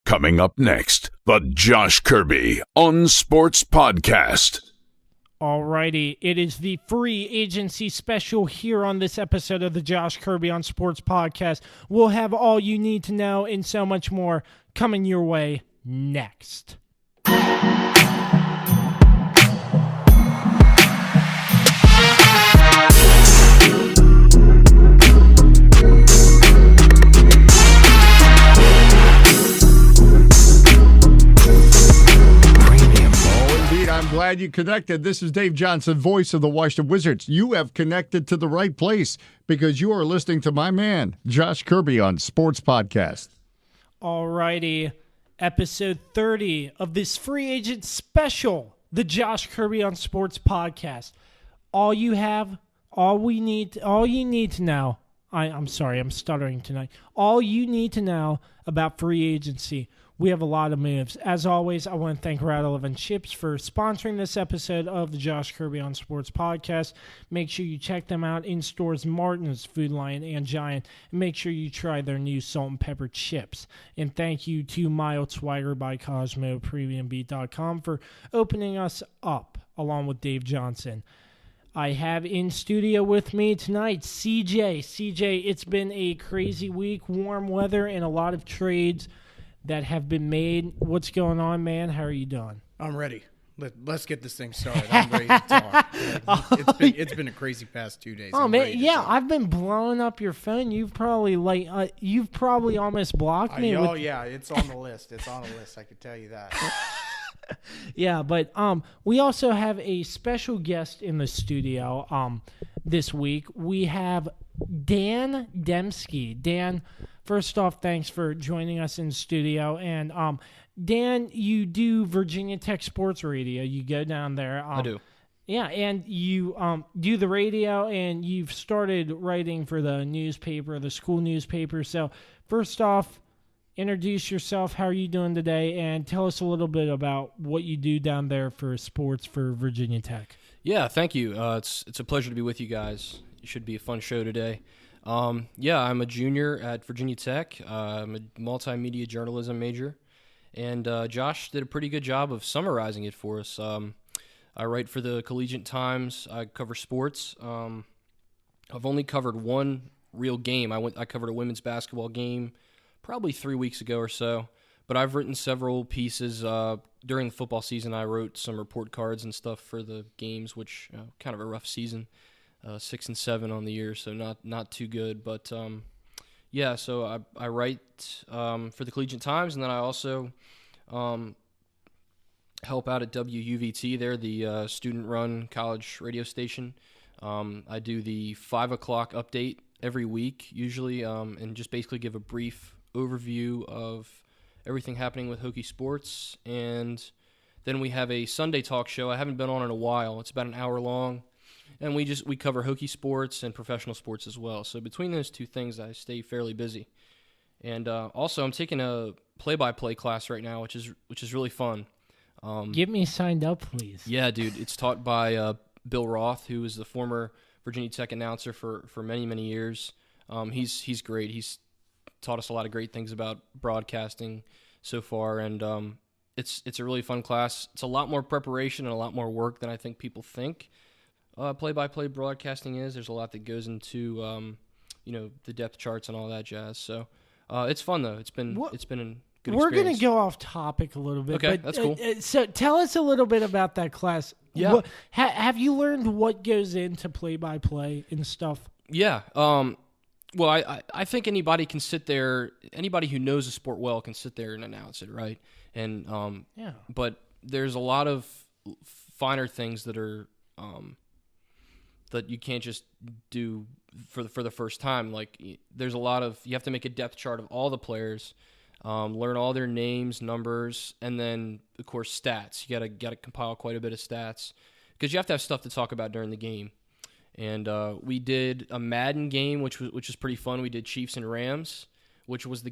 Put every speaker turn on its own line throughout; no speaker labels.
Coming up next, the Josh Kirby on Sports Podcast.
Alrighty, it is the free agency special here on this episode of the Josh Kirby on Sports Podcast. We'll have all you need to know and so much more coming your way next.
I'm glad you connected. This is Dave Johnson, voice of the Washington Wizards. You have connected to the right place because you are listening to my man, Josh Kirby, on Sports Podcast.
Alrighty, episode 30 of this free agent special, the Josh Kirby on Sports Podcast. All you need to know, I'm sorry, I'm stuttering tonight. All you need to know about free agency. We have a lot of moves. As always, I want to thank Rattle and Chips for sponsoring this episode of the Josh Kirby on Sports Podcast. Make sure you check them out in stores Martin's, Food Lion, and Giant. And make sure you try their new salt and pepper chips. And thank you to Mild Swagger by Cosmo, PremiumBeat.com for opening us up, along with Dave Johnson. I have in studio with me tonight CJ. CJ, it's been a crazy week, warm weather, and a lot of trades that have been made. What's going on, man? How are you doing?
I'm ready. Let's get this thing started. I'm ready to talk. It's been a crazy past 2 days.
Oh, man, yeah, I've been blowing up your phone. You've probably almost blocked me.
Yeah, it's on the list. It's on the list. I can tell you that.
Yeah, but we also have a special guest in the studio this week. We have Dan Demski. Dan, first off, thanks for joining us in studio. And Dan, you do Virginia Tech Sports Radio. You go down there.
I do.
Yeah, and you do the radio, and you've started writing for the newspaper, the school newspaper. So first off, introduce yourself. How are you doing today? And tell us a little bit about what you do down there for sports for Virginia Tech.
Yeah, thank you. It's a pleasure to be with you guys. It should be a fun show today. Yeah, I'm a junior at Virginia Tech. I'm a multimedia journalism major. And Josh did a pretty good job of summarizing it for us. I write for the Collegiate Times. I cover sports. I've only covered one real game. I covered a women's basketball game probably 3 weeks ago or so. But I've written several pieces. During the football season, I wrote some report cards and stuff for the games, which kind of a rough season. 6-7 on the year, so not too good. But yeah, so I write for the Collegiate Times, and then I also help out at WUVT. They're the student-run college radio station. I do the 5 o'clock update every week, usually, and just basically give a brief overview of everything happening with Hokie sports. And then we have a Sunday talk show. I haven't been on in a while. It's about an hour long. And we cover Hokie sports and professional sports as well. So between those two things, I stay fairly busy. And also, I'm taking a play-by-play class right now, which is really fun.
Get me signed up, please.
Yeah, dude. It's taught by Bill Roth, who is the former Virginia Tech announcer for many, many years. He's great. He's taught us a lot of great things about broadcasting so far, and it's a really fun class. It's a lot more preparation and a lot more work than I think people think. Play-by-play broadcasting is. There's a lot that goes into, the depth charts and all that jazz. So it's fun though. It's been a good experience.
We're gonna go off topic a little bit.
Okay,
but,
that's cool.
So tell us a little bit about that class.
Yeah.
Have you learned what goes into play-by-play and stuff?
Yeah. Well, I think anybody can sit there. Anybody who knows the sport well can sit there and announce it, right? And
yeah.
But there's a lot of finer things that are. That you can't just do for the first time. Like there's a lot of, you have to make a depth chart of all the players, learn all their names, numbers, and then of course stats. You gotta compile quite a bit of stats because you have to have stuff to talk about during the game. And we did a Madden game, which was pretty fun. We did Chiefs and Rams, was that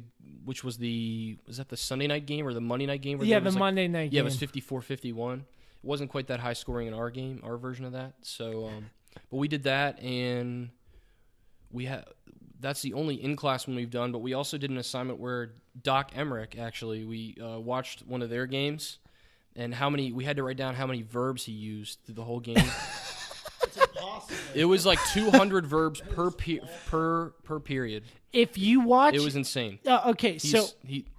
the Sunday night game or the Monday night game?
Yeah, the Monday night game.
Yeah, it was 54-51. It wasn't quite that high scoring in our game, our version of that. So. But we did that, and that's the only in-class one we've done, but we also did an assignment where Doc Emmerich, actually, we watched one of their games, and we had to write down how many verbs he used through the whole game.
It's impossible.
It was like 200 verbs per period.
If you watch,
It was insane.
okay, so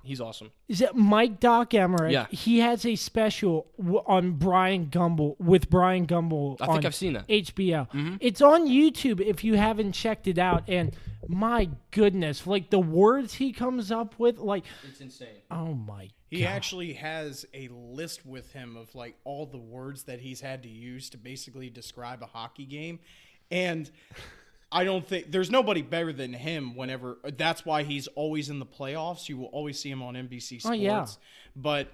He's awesome.
is it Mike Doc Emmerich?
Yeah.
He has a special on Brian Gumbel with Brian Gumbel.
I think
on
I've seen that.
HBO.
Mm-hmm.
It's on YouTube if you haven't checked it out. And my goodness, like the words he comes up with, like
It's insane.
oh my.
He actually has a list with him of like all the words that he's had to use to basically describe a hockey game. And I don't think there's nobody better than him whenever that's why he's always in the playoffs. You will always see him on NBC Sports.
Oh, yeah.
But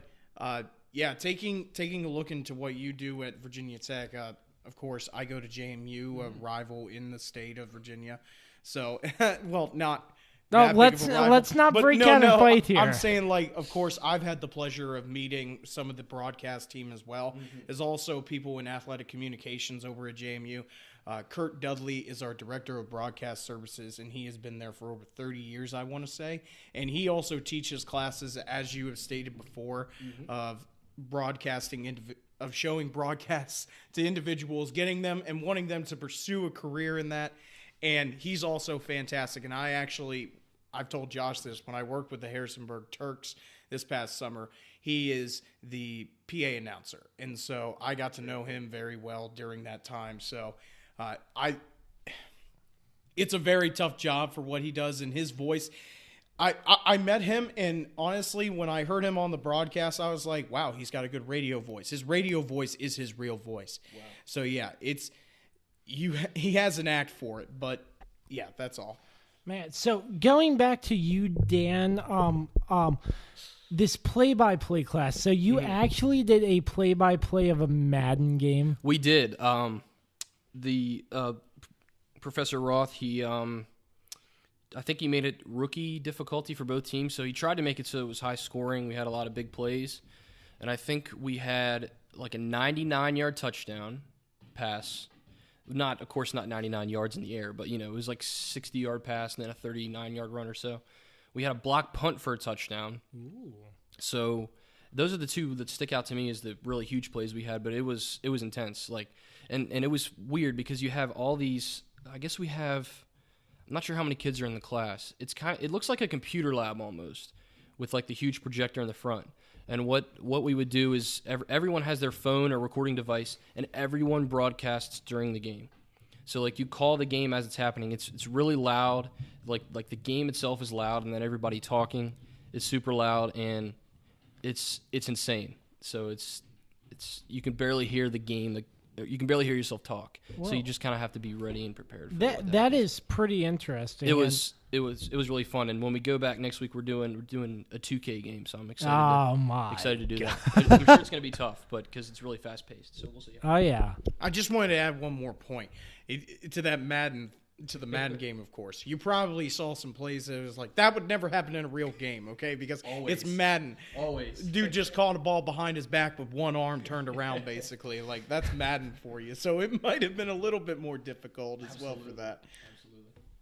yeah, taking a look into what you do at Virginia Tech, of course, I go to JMU, a rival in the state of Virginia. So, well, not
No,
that big of a rival.
let's not
But
break out and fight here.
I'm saying, like, of course, I've had the pleasure of meeting some of the broadcast team as well. There's also people in athletic communications over at JMU. Kurt Dudley is our director of broadcast services, and he has been there for over 30 years, I want to say. And he also teaches classes, as you have stated before, of broadcasting, of showing broadcasts to individuals, getting them and wanting them to pursue a career in that. And he's also fantastic. And I've told Josh this, when I worked with the Harrisonburg Turks this past summer, he is the PA announcer. And so I got to know him very well during that time. So it's a very tough job for what he does, and his voice. I met him, and honestly, when I heard him on the broadcast, I was like, wow, he's got a good radio voice. His radio voice is his real voice. Wow. So yeah, he has an act for it, but yeah, that's all.
Man, so going back to you, Dan, this play-by-play class. So you actually did a play-by-play of a Madden game?
We did. The Professor Roth, I think he made it rookie difficulty for both teams, so he tried to make it so it was high scoring. We had a lot of big plays, and I think we had like a 99-yard touchdown pass. Of course, not 99 yards in the air, but it was like 60-yard pass and then a 39-yard run or so. We had a block punt for a touchdown. Ooh. So those are the two that stick out to me as the really huge plays we had, but it was intense. And it was weird because you have all these. I guess we have. I'm not sure how many kids are in the class. It looks like a computer lab almost, with like the huge projector in the front. And what we would do is everyone has their phone or recording device, and everyone broadcasts during the game. So like you call the game as it's happening. It's really loud. Like the game itself is loud, and then everybody talking is super loud, and it's insane. So it's you can barely hear the game. You can barely hear yourself talk. Whoa. So you just kind of have to be ready and prepared for
that is pretty interesting.
It was really fun. And when we go back next week, we're doing a 2K game. So I'm excited. Excited to do that. I'm sure it's going to be tough, but because it's really fast paced. So we'll see.
Oh yeah.
I just wanted to add one more point to the Madden game. Of course, you probably saw some plays that was like that would never happen in a real game. Okay, because it's Madden.
Always.
Dude just caught a ball behind his back with one arm turned around, basically. Like that's Madden for you. So it might have been a little bit more difficult as well for that.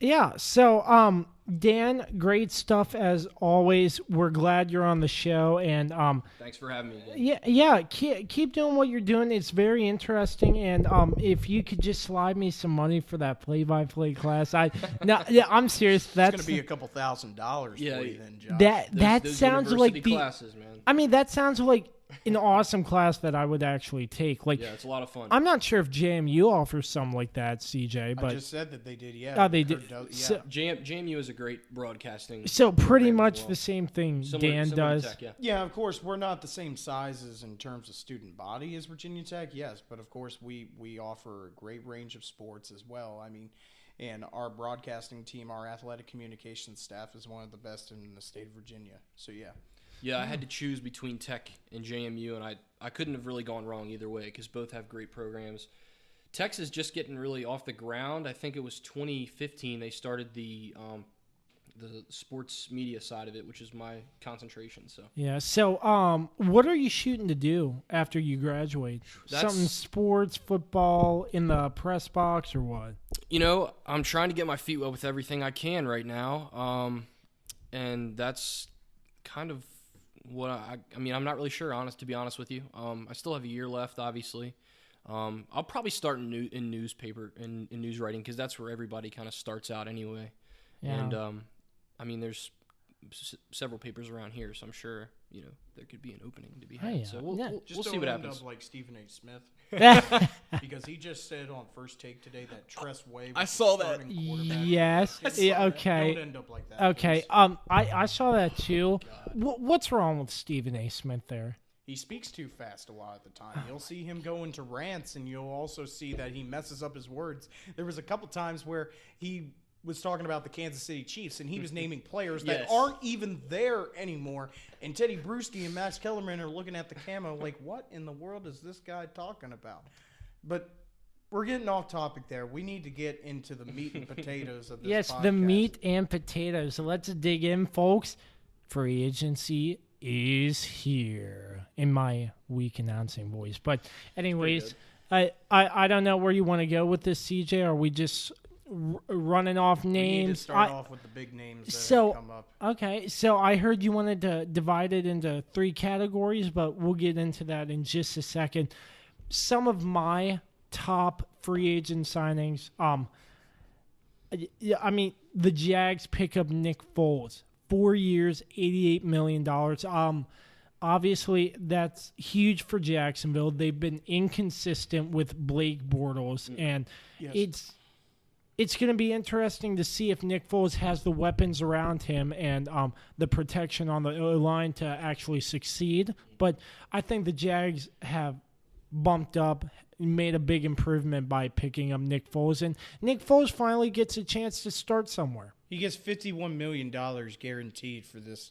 Yeah, so Dan, great stuff as always. We're glad you're on the show, and
thanks for having me.
Yeah. Keep doing what you're doing. It's very interesting, and if you could just slide me some money for that play-by-play class, I'm serious. That's
going to be a couple $1,000 for you then, Josh.
That
those
sounds like the
classes, man.
I mean, that sounds like an awesome class that I would actually take. Like,
yeah, it's a lot of fun.
I'm not sure if JMU offers something like that, CJ. But
I just said that they did. Yeah.
Oh, they did.
Yeah.
So,
JMU is a great broadcasting.
So pretty much the same thing
similar
does.
Tech, yeah.
Yeah, of course, we're not the same sizes in terms of student body as Virginia Tech, yes, but of course we offer a great range of sports as well. I mean, and our broadcasting team, our athletic communications staff is one of the best in the state of Virginia. So yeah.
Yeah, I had to choose between Tech and JMU, and I couldn't have really gone wrong either way because both have great programs. Tech's is just getting really off the ground. I think it was 2015 they started the sports media side of it, which is my concentration. So
yeah. So what are you shooting to do after you graduate? Something sports, football, in the press box, or what?
I'm trying to get my feet wet with everything I can right now, and that's kind of what I'm not really sure, to be honest with you. I still have a year left, obviously. I'll probably start in newspaper, in news writing, because that's where everybody kind of starts out anyway.
Yeah.
And there's several papers around here, so I'm sure there could be an opening to be had.
Yeah.
So we'll
Just
see
don't
what
end
happens.
up like Stephen A. Smith, because he just said on First Take today that Tress Way.
I saw that.
Yes. Yeah, okay.
Don't end up like that.
Okay.
please.
I saw that too. What's wrong with Stephen A. Smith there?
He speaks too fast a lot of the time. You'll see him go into rants, and you'll also see that he messes up his words. There was a couple times where he was talking about the Kansas City Chiefs, and he was naming players that
Yes.
aren't even there anymore. And Teddy Bruschi and Max Kellerman are looking at the camera like, what in the world is this guy talking about? But we're getting off topic there. We need to get into the meat and potatoes of this
Yes,
podcast.
the meat and potatoes. So let's dig in, folks. Free agency is here in my weak announcing voice. But anyways, I don't know where you want to go with this, CJ. Are we just running off
We need to
names?
start off with the big names that
So-
have come up.
Okay, so I heard you wanted to divide it into 3 categories, but we'll get into that in just a second. Some of my top free agent signings, the Jags pick up Nick Foles, 4 years, $88 million. Obviously, that's huge for Jacksonville. They've been inconsistent with Blake Bortles, and it's going to be interesting to see if Nick Foles has the weapons around him and the protection on the line to actually succeed. But I think the Jags have bumped up, made a big improvement by picking up Nick Foles. And Nick Foles finally gets a chance to start somewhere.
He gets $51 million guaranteed for this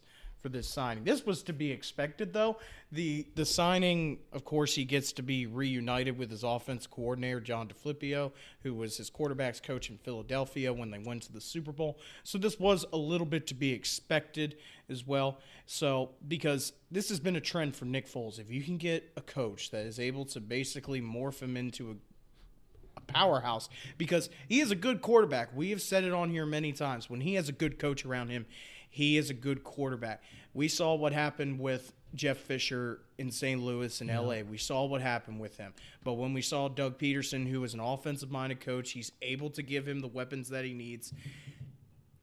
signing. This was to be expected, though. The signing, of course, he gets to be reunited with his offense coordinator, John DeFlippio, who was his quarterback's coach in Philadelphia when they went to the Super Bowl. So this was a little bit to be expected as well. So because this has been a trend for Nick Foles, if you can get a coach that is able to basically morph him into a powerhouse, because he is a good quarterback. We have said it on here many times. When he has a good coach around him, he is a good quarterback. We saw what happened with Jeff Fisher in St. Louis and L.A. We saw what happened with him. But when we saw Doug Peterson, who is an offensive-minded coach, he's able to give him the weapons that he needs.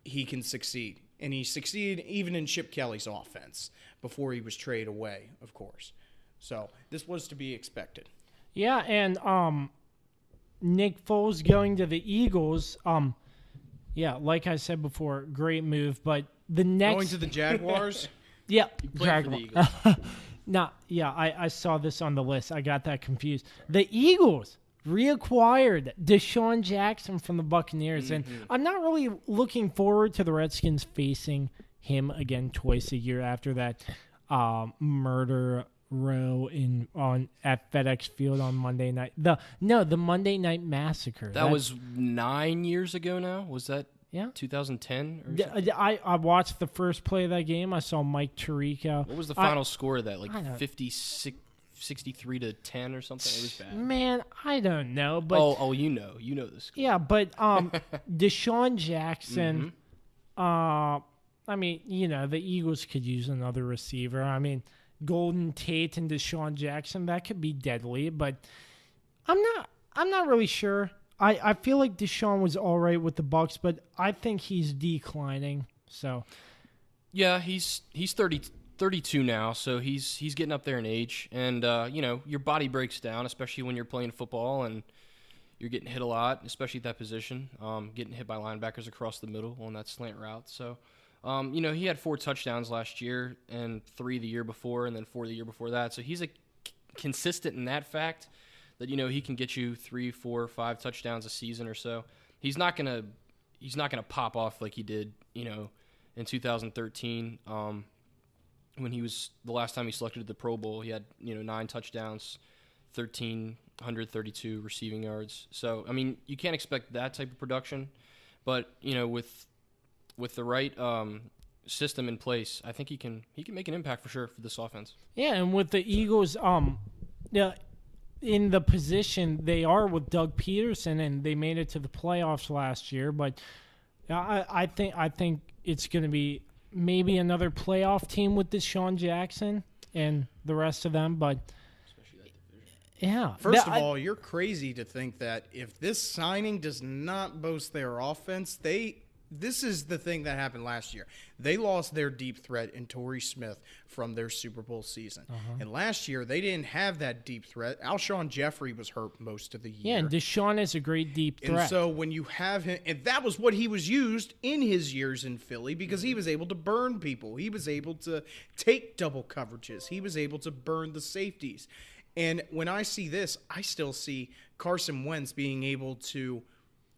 He can succeed. And he succeeded even in Chip Kelly's offense before he was traded away, of course. So this was to be expected.
Yeah, and Nick Foles going to the Eagles, like I said before, great move. But the next
Going to the Jaguars?
yeah,
Played for the Eagles.
I saw this on the list. I got that confused. The Eagles reacquired Deshaun Jackson from the Buccaneers, and I'm not really looking forward to the Redskins facing him again twice a year after that murder row at FedEx Field on Monday night. The Monday Night Massacre.
That was 9 years ago now? Was that
Yeah.
2010 or something?
I watched the first play of that game. I saw Mike Tirico.
What was the final score of that?
I don't-
63 to 10 or something? It was bad.
Man, I don't know, but
you know this.
yeah, but Deshaun Jackson. The Eagles could use another receiver. Golden Tate and Deshaun Jackson, that could be deadly, but I'm not really sure. I feel like Deshaun was all right with the Bucs, but I think he's declining. So
Yeah, he's 32 now, so he's getting up there in age, and your body breaks down, especially when you're playing football and you're getting hit a lot, especially at that position, getting hit by linebackers across the middle on that slant route. So, he had 4 touchdowns last year and 3 the year before, and then 4 the year before that. So he's consistent in that fact that he can get you 3, 4, 5 touchdowns a season or so. He's not gonna pop off like he did in 2013 when he was the last time he selected at the Pro Bowl. He had 9 touchdowns, 1,332 receiving yards. So you can't expect that type of production, but with the right system in place, I think he can make an impact for sure for this offense.
yeah, and with the Eagles, in the position they are with Doug Peterson, and they made it to the playoffs last year. But I think it's going to be maybe another playoff team with Deshaun Jackson and the rest of them. But yeah,
First of all, you're crazy to think that if this signing does not boost their offense, this is the thing that happened last year. They lost their deep threat in Torrey Smith from their Super Bowl season. And last year, they didn't have that deep threat. Alshon Jeffrey was hurt most of the year.
Yeah, and Deshaun is a great deep threat.
And so when you have him, and that was what he was used in his years in Philly, because he was able to burn people. He was able to take double coverages. He was able to burn the safeties. And when I see this, I still see Carson Wentz being able to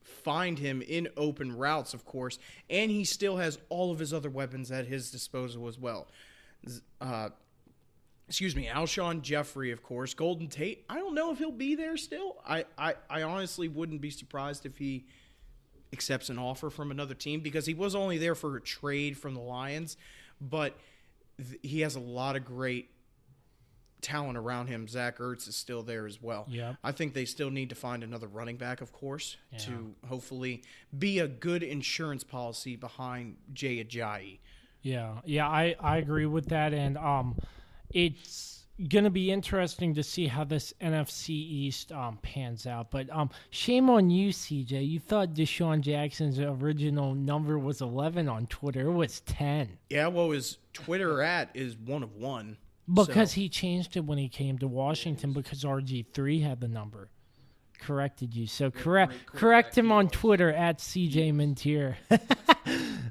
find him in open routes, of course, and he still has all of his other weapons at his disposal as well. Alshon Jeffrey, of course. Golden Tate, I don't know if he'll be there still. I honestly wouldn't be surprised if he accepts an offer from another team, because he was only there for a trade from the Lions, but he has a lot of great talent around him. Zach Ertz is still there as well.
Yep.
I think they still need to find another running back, of course, to hopefully be a good insurance policy behind Jay Ajayi.
Yeah, I agree with that, and it's gonna be interesting to see how this NFC East pans out. But shame on you, CJ. You thought Deshaun Jackson's original number was 11 on Twitter. It was 10.
Yeah, well, his Twitter is 1 of 1.
Because he changed it when he came to Washington, because RG3 had the number. Corrected you. So correct him on Twitter at CJ Mintier.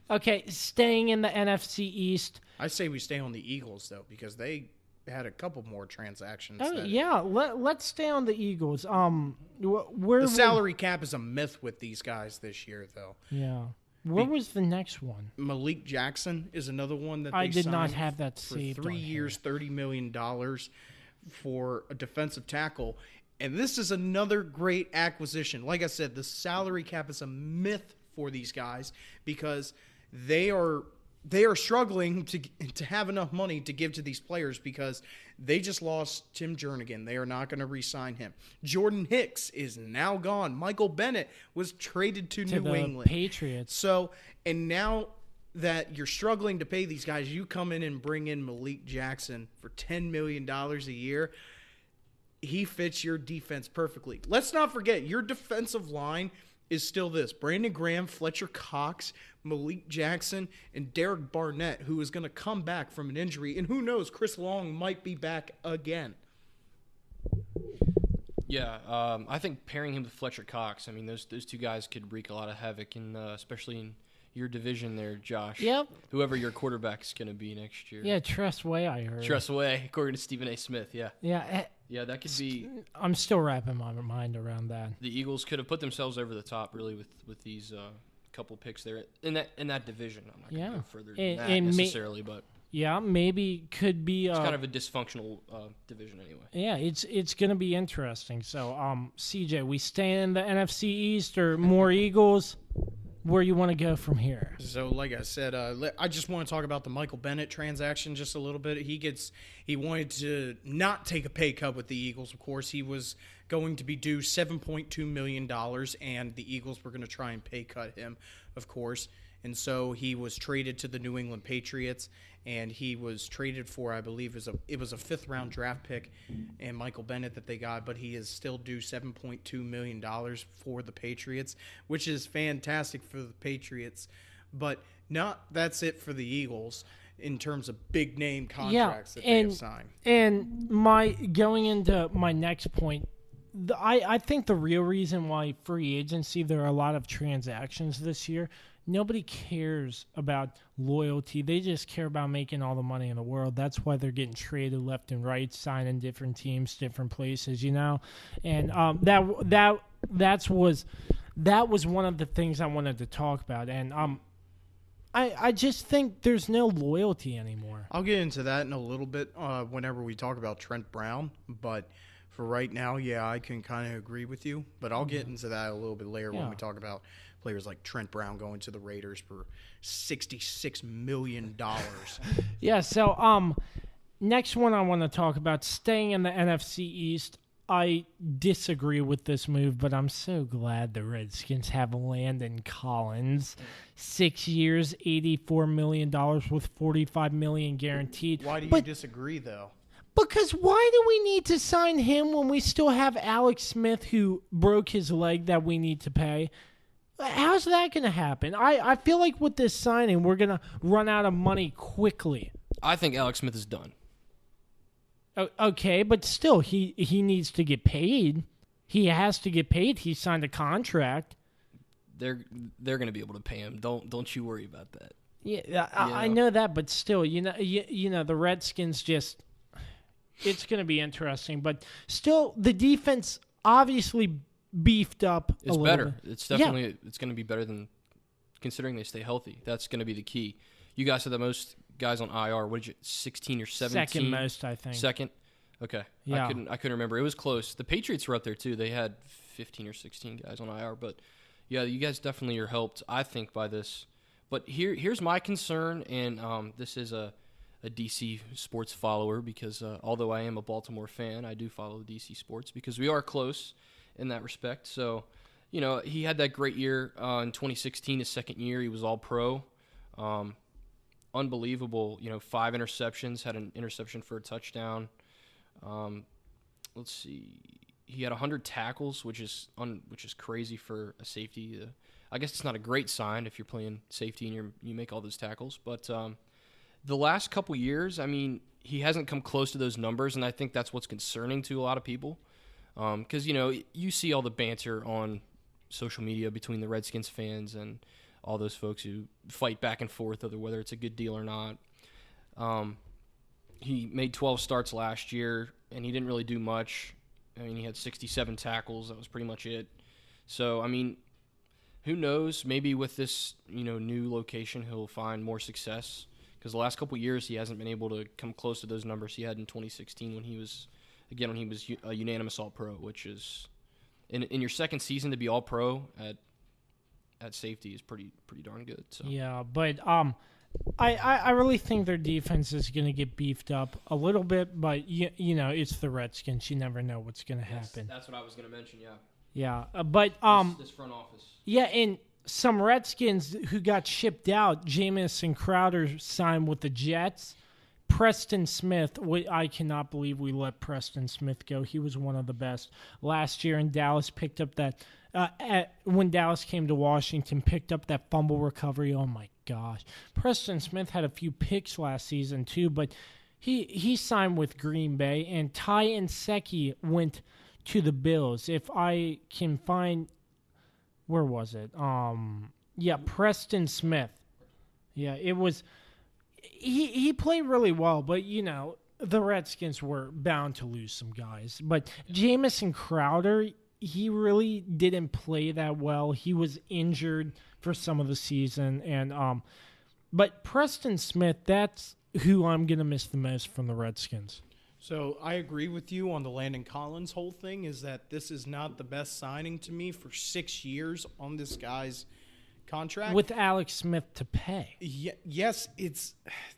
Okay, staying in the NFC East.
I say we stay on the Eagles, though, because they had a couple more transactions.
Let's stay on the Eagles.
The salary cap is a myth with these guys this year, though.
Yeah. Where was the next one?
Malik Jackson is another one that they
I did not
signed
have that
for
saved.
3 years, $30 million for a defensive tackle. And this is another great acquisition. Like I said, the salary cap is a myth for these guys, because they are struggling to have enough money to give to these players, because they just lost Tim Jernigan. They are not going to re-sign him. Jordan Hicks is now gone. Michael Bennett was traded to New England.
Patriots.
So, and now that you're struggling to pay these guys, you come in and bring in Malik Jackson for $10 million a year. He fits your defense perfectly. Let's not forget, your defensive line is still this: Brandon Graham, Fletcher Cox, Malik Jackson, and Derek Barnett, who is going to come back from an injury. And who knows, Chris Long might be back again.
Yeah, I think pairing him with Fletcher Cox, I mean, those two guys could wreak a lot of havoc, especially in your division there, Josh.
Yep.
Whoever your quarterback's going to be next year.
Yeah, Tress Way, I heard.
Tress Way, according to Stephen A. Smith, yeah.
Yeah.
Yeah, that could be.
I'm still wrapping my mind around that.
The Eagles could have put themselves over the top, really, with these couple picks there in that division. I'm not going to go further than that necessarily, but
yeah, maybe could be.
It's kind of a dysfunctional division anyway.
Yeah, it's going to be interesting. So, CJ, we stay in the NFC East or more Eagles? Where you want to go from here?
So, like I said, I just want to talk about the Michael Bennett transaction just a little bit. He wanted to not take a pay cut with the Eagles. Of course, he was going to be due $7.2 million, and the Eagles were going to try and pay cut him, of course. And so he was traded to the New England Patriots, and he was traded for, I believe, it was a fifth-round draft pick and Michael Bennett that they got, but he is still due $7.2 million for the Patriots, which is fantastic for the Patriots. But that's it for the Eagles in terms of big-name contracts that they have signed.
And going into my next point, I think the real reason why free agency, there are a lot of transactions this year. Nobody cares about loyalty. They just care about making all the money in the world. That's why they're getting traded left and right, signing different teams, different places, And that was one of the things I wanted to talk about. And I just think there's no loyalty anymore.
I'll get into that in a little bit whenever we talk about Trent Brown, but for right now, yeah, I can kind of agree with you. But I'll get into that a little bit later when we talk about players like Trent Brown going to the Raiders for $66 million.
Yeah, so next one I want to talk about, staying in the NFC East. I disagree with this move, but I'm so glad the Redskins have Landon Collins. 6 years, $84 million with $45 million guaranteed.
Why do you disagree, though?
Because why do we need to sign him when we still have Alex Smith, who broke his leg, that we need to pay? How's that going to happen? I feel like with this signing, we're going to run out of money quickly.
I think Alex Smith is done.
Okay, but still, he needs to get paid. He has to get paid. He signed a contract.
They're going to be able to pay him. Don't you worry about that.
Yeah, I know that, but still, you know, the Redskins just. It's going to be interesting, but still, the defense obviously beefed up.
It's better. It's definitely it's going to be better than considering they stay healthy. That's going to be the key. You guys have the most guys on IR. What did you 16 or 17?
Second most, I think.
Second. Okay. Yeah. I couldn't remember. It was close. The Patriots were up there too. They had 15 or 16 guys on IR, but yeah, you guys definitely are helped, I think, by this. But here's my concern, and this is a DC sports follower because although I am a Baltimore fan, I do follow DC sports because we are close in that respect. So, you know, he had that great year in 2016, his second year. He was all pro. Unbelievable, 5 interceptions, had an interception for a touchdown. Let's see. He had 100 tackles, which is crazy for a safety. I guess it's not a great sign if you're playing safety and you make all those tackles, but the last couple years, I mean, he hasn't come close to those numbers, and I think that's what's concerning to a lot of people. Because, you see all the banter on social media between the Redskins fans and all those folks who fight back and forth over whether it's a good deal or not. He made 12 starts last year, and he didn't really do much. I mean, he had 67 tackles. That was pretty much it. So, I mean, who knows? Maybe with this, new location, he'll find more success. Because the last couple of years, he hasn't been able to come close to those numbers he had in 2016 when he was a unanimous All-Pro, which is in your second season to be All-Pro at safety is pretty darn good. So. Yeah,
but I really think their defense is going to get beefed up a little bit, but it's the Redskins. You never know what's going to happen.
That's what I was going to mention. Yeah.
Yeah, but
this front office.
Yeah, and some Redskins who got shipped out, Jamison Crowder signed with the Jets. Preston Smith, I cannot believe we let Preston Smith go. He was one of the best last year, and Dallas picked up that when Dallas came to Washington, picked up that fumble recovery. Oh my gosh, Preston Smith had a few picks last season too, but he signed with Green Bay, and Ty Nsekhe went to the Bills. If I can find. Where was it? Preston Smith. Yeah, it was. He played really well, but the Redskins were bound to lose some guys. But Jamison Crowder, he really didn't play that well. He was injured for some of the season, and but Preston Smith, that's who I'm gonna miss the most from the Redskins.
So I agree with you on the Landon Collins whole thing, is that this is not the best signing to me for 6 years on this guy's contract.
With Alex Smith to pay.
Yes,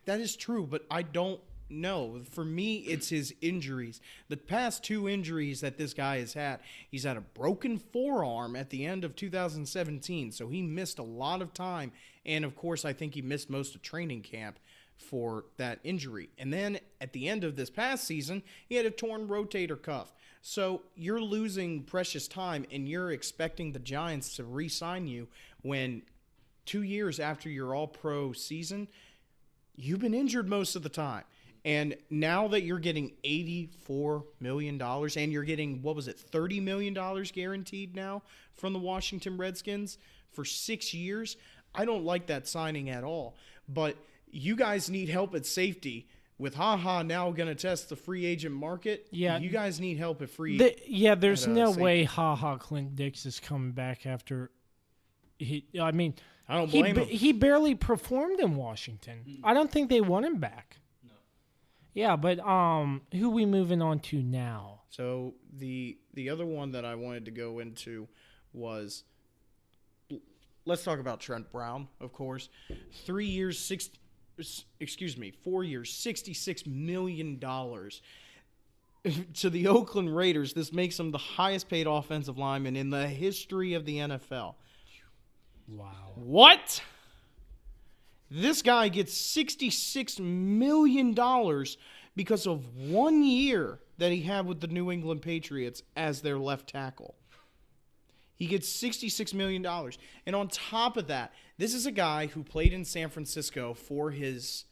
that is true, but I don't know. For me, it's his injuries. The past 2 injuries that this guy has had, he's had a broken forearm at the end of 2017, so he missed a lot of time. And, of course, I think he missed most of training camp for that injury. And then at the end of this past season, he had a torn rotator cuff. So you're losing precious time, and you're expecting the Giants to re-sign you when 2 years after your all-pro season, you've been injured most of the time. And now that you're getting $84 million, and you're getting, $30 million guaranteed now from the Washington Redskins for 6 years, I don't like that signing at all. But you guys need help at safety. With HaHa now going to test the free agent market, you guys need help at free.
There's no way HaHa Clint Dix is coming back after. I don't blame him. He barely performed in Washington. I don't think they want him back. No. Yeah, but who we moving on to now?
So the other one that I wanted to go into was, let's talk about Trent Brown, of course. 4 years, $66 million. to the Oakland Raiders. This makes him the highest paid offensive lineman in the history of the NFL.
Wow.
What? This guy gets $66 million because of 1 year that he had with the New England Patriots as their left tackle. He gets $66 million. And on top of that, this is a guy who played in San Francisco for his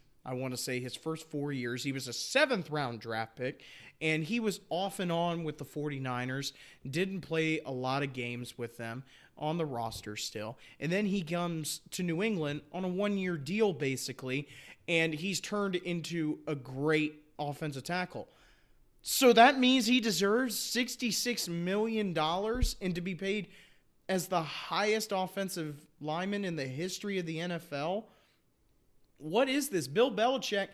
first 4 years. He was a 7th-round draft pick, and he was off and on with the 49ers, didn't play a lot of games with them on the roster still. And then he comes to New England on a 1-year deal, basically, and he's turned into a great offensive tackle. So that means he deserves $66 million and to be paid as the highest offensive lineman in the history of the NFL? What is this? Bill Belichick,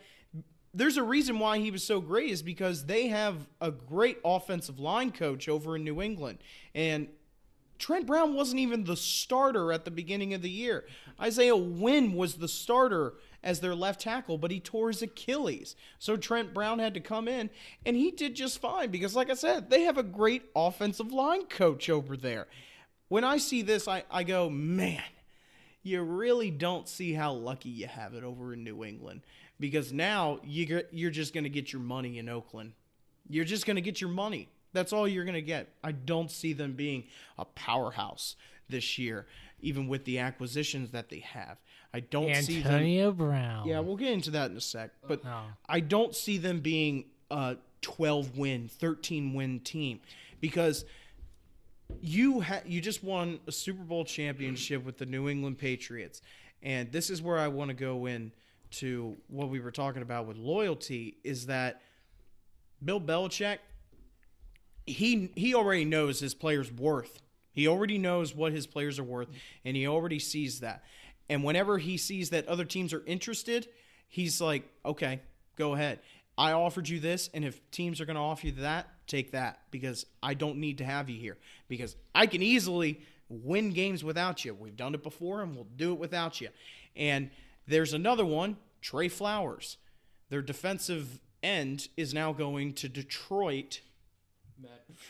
there's a reason why he was so great is because they have a great offensive line coach over in New England. And Trent Brown wasn't even the starter at the beginning of the year. Isaiah Wynn was the starter as their left tackle, but he tore his Achilles. So Trent Brown had to come in, and he did just fine because, like I said, they have a great offensive line coach over there. When I see this, I go, man, you really don't see how lucky you have it over in New England because now you're just going to get your money in Oakland. You're just going to get your money. That's all you're going to get. I don't see them being a powerhouse this year, even with the acquisitions that they have. I don't see them.
Antonio Brown.
Yeah, we'll get into that in a sec. But
No.
I don't see them being a 12-win, 13-win team because you just won a Super Bowl championship with the New England Patriots. And this is where I want to go into what we were talking about with loyalty is that Bill Belichick, he already knows his players' worth. He already knows what his players are worth, and he already sees that. And whenever he sees that other teams are interested, he's like, okay, go ahead. I offered you this, and if teams are going to offer you that, take that because I don't need to have you here because I can easily win games without you. We've done it before, and we'll do it without you. And there's another one, Trey Flowers. Their defensive end is now going to Detroit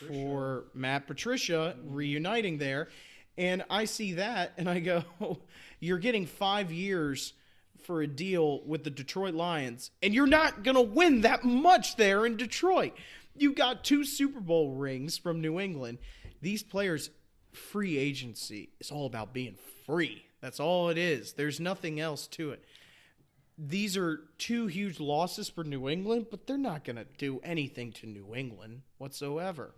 for Matt Patricia reuniting there. And I see that, and I go, you're getting 5 years for a deal with the Detroit Lions, and you're not going to win that much there in Detroit. You got 2 Super Bowl rings from New England. These players, free agency is all about being free. That's all it is. There's nothing else to it. These are 2 huge losses for New England, but they're not going to do anything to New England whatsoever.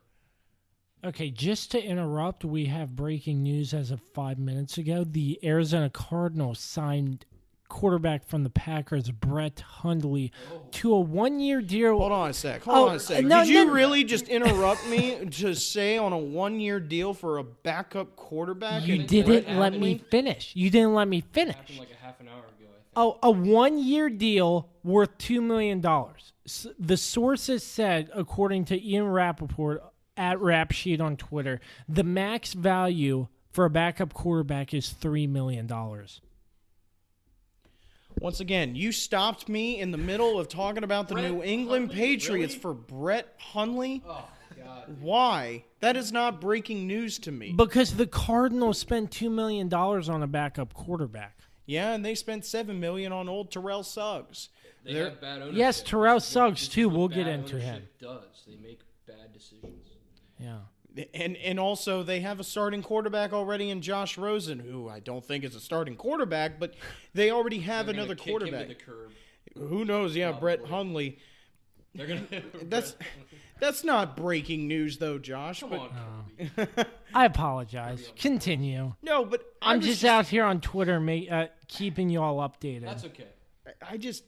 Okay, just to interrupt, we have breaking news as of 5 minutes ago. The Arizona Cardinals signed quarterback from the Packers, Brett Hundley, to a 1-year deal.
Hold on a sec.
No,
Did you
no.
really just interrupt me to say on a 1-year deal for a backup quarterback?
You
and
didn't
Brett
let
Hundley?
me finish. You didn't let me finish.
Happened like a half an hour ago, I think.
Oh, a 1-year deal worth $2 million. The sources said, according to Ian Rappaport at Rap Sheet on Twitter, the max value for a backup quarterback is $3 million.
Once again, you stopped me in the middle of talking about the New England Patriots
Really?
for Brett Hundley.
Oh, God.
Why? That is not breaking news to me.
Because the Cardinals spent $2 million on a backup quarterback.
Yeah, and they spent $7 million on old Terrell Suggs.
They
They're-
have bad ownership.
Yes, Terrell
This is what-
Suggs,
this is
too.
what
We'll
bad
get into
ownership
him.
Does. They make bad decisions.
Yeah.
And also they have a starting quarterback already in Josh Rosen, who I don't think is a starting quarterback, but they already have
They're gonna
another
kick him to
quarterback.
the curb.
Who knows? Yeah, Brett
Probably.
Hundley.
They're gonna.
That's not breaking news though, Josh.
Come
but,
on, Kirby.
I apologize. Continue.
No, but
I'm just out here on Twitter keeping you all updated.
That's okay.
I just,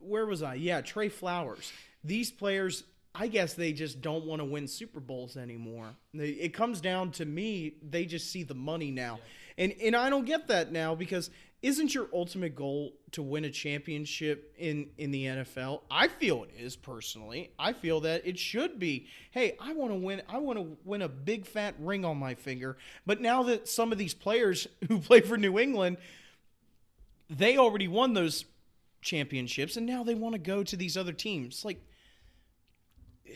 where was I? Yeah, Trey Flowers. These players, I guess they just don't want to win Super Bowls anymore. It comes down to me, they just see the money now. And I don't get that now because isn't your ultimate goal to win a championship in the NFL? I feel it is personally. I feel that it should be. Hey, I want to win a big fat ring on my finger. But now that some of these players who play for New England, they already won those championships and now they want to go to these other teams. Like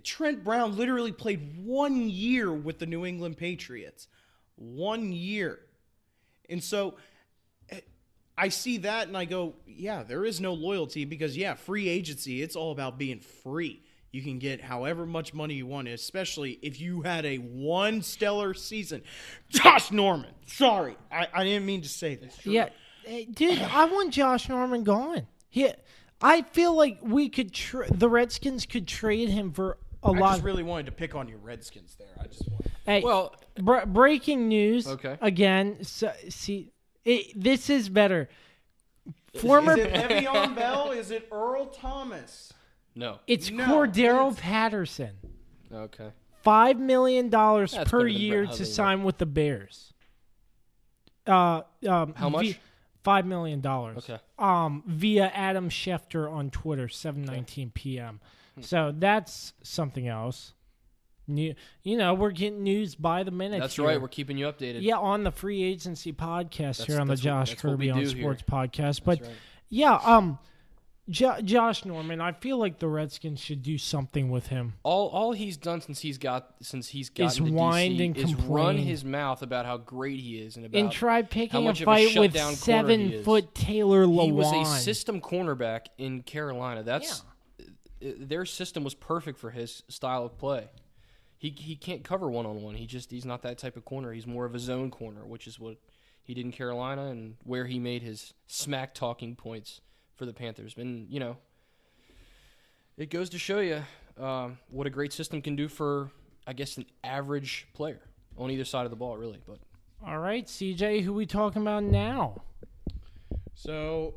Trent Brown literally played 1 year with the New England Patriots. 1 year. And so I see that and I go, yeah, there is no loyalty because, free agency, it's all about being free. You can get however much money you want, especially if you had a one stellar season. Josh Norman. Sorry. I didn't mean to say this.
Yeah. Dude, I want Josh Norman gone. I feel like we could the Redskins could trade him for a lot.
I just really wanted to pick on your Redskins there.
Hey,
Well,
breaking news.
Okay.
Again, this is better. Former.
Is it Le'Veon Bell? Is it Earl Thomas?
no.
It's
No,
Cordero Patterson.
Okay.
$5 million
That's
per
better than
year
Brett
to
Hundley,
sign with the Bears.
How much?
$5 million.
Okay.
Via Adam Schefter on Twitter, 7:19 p.m. So that's something else. We're getting news by the minute.
That's
here.
right. We're keeping you updated.
Yeah, on the free agency podcast here on the
that's
Josh
that's what
Kirby
we
on
do
Sports
here.
podcast. But
right.
yeah, Josh Norman, I feel like the Redskins should do something with him.
All he's done since he's gotten
Is
to
whined
DC
and
is run
complained.
his mouth about how great he is and about
And try
how
picking a
much of
fight with
shutdown corner he is.
7-foot Taylor Lewan.
He was a system cornerback in Carolina. Their system was perfect for his style of play. He can't cover one-on-one. He's not that type of corner. He's more of a zone corner, which is what he did in Carolina and where he made his smack talking points for the Panthers. And it goes to show you what a great system can do for, I guess, an average player on either side of the ball, really. But
All right, CJ, who we talking about now?
So,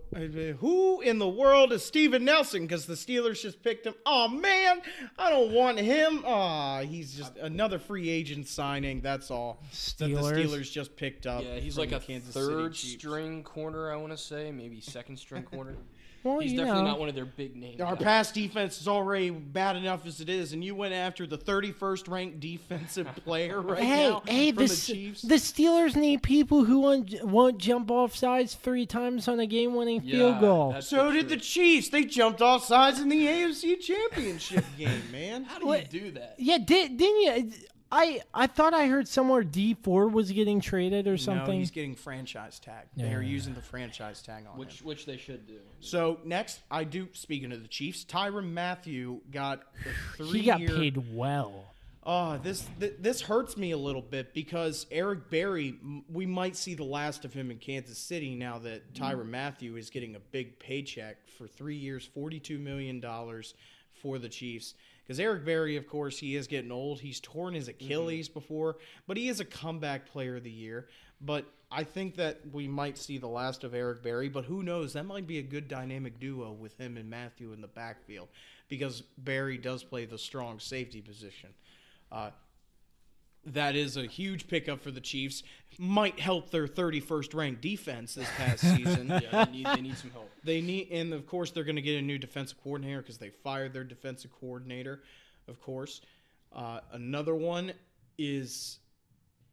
who in the world is Steven Nelson? Because the Steelers just picked him. Oh, man, I don't want him. He's just another free agent signing. That's all that the Steelers just picked up.
yeah, he's
from
like a
the Kansas City Chiefs.
third-string corner, I want to say, maybe second-string corner.
Well,
He's definitely not one of their big names.
Our pass defense is already bad enough as it is, and you went after the 31st ranked defensive player now from the Chiefs.
The Steelers need people who won't jump off sides 3 times on a game-winning field goal.
So did the Chiefs. They jumped off sides in the AFC Championship game, man.
How do you do that?
Yeah, didn't you? I thought I heard somewhere D Ford was getting traded or something.
No, he's getting franchise tag. They are using the franchise tag on him.
Which they should do.
So next, speaking of the Chiefs, Tyrann Mathieu got a 3-year.
He got paid well.
Oh, this hurts me a little bit because Eric Berry, we might see the last of him in Kansas City now that Tyrann Mathieu is getting a big paycheck for 3 years, $42 million for the Chiefs. Because Eric Berry, of course, he is getting old. He's torn his Achilles before, but he is a comeback player of the year. But I think that we might see the last of Eric Berry, but who knows? That might be a good dynamic duo with him and Mathieu in the backfield because Berry does play the strong safety position. That is a huge pickup for the Chiefs. Might help their 31st ranked defense this past season.
Yeah, they need some help.
And of course, they're going to get a new defensive coordinator because they fired their defensive coordinator, of course. Another one is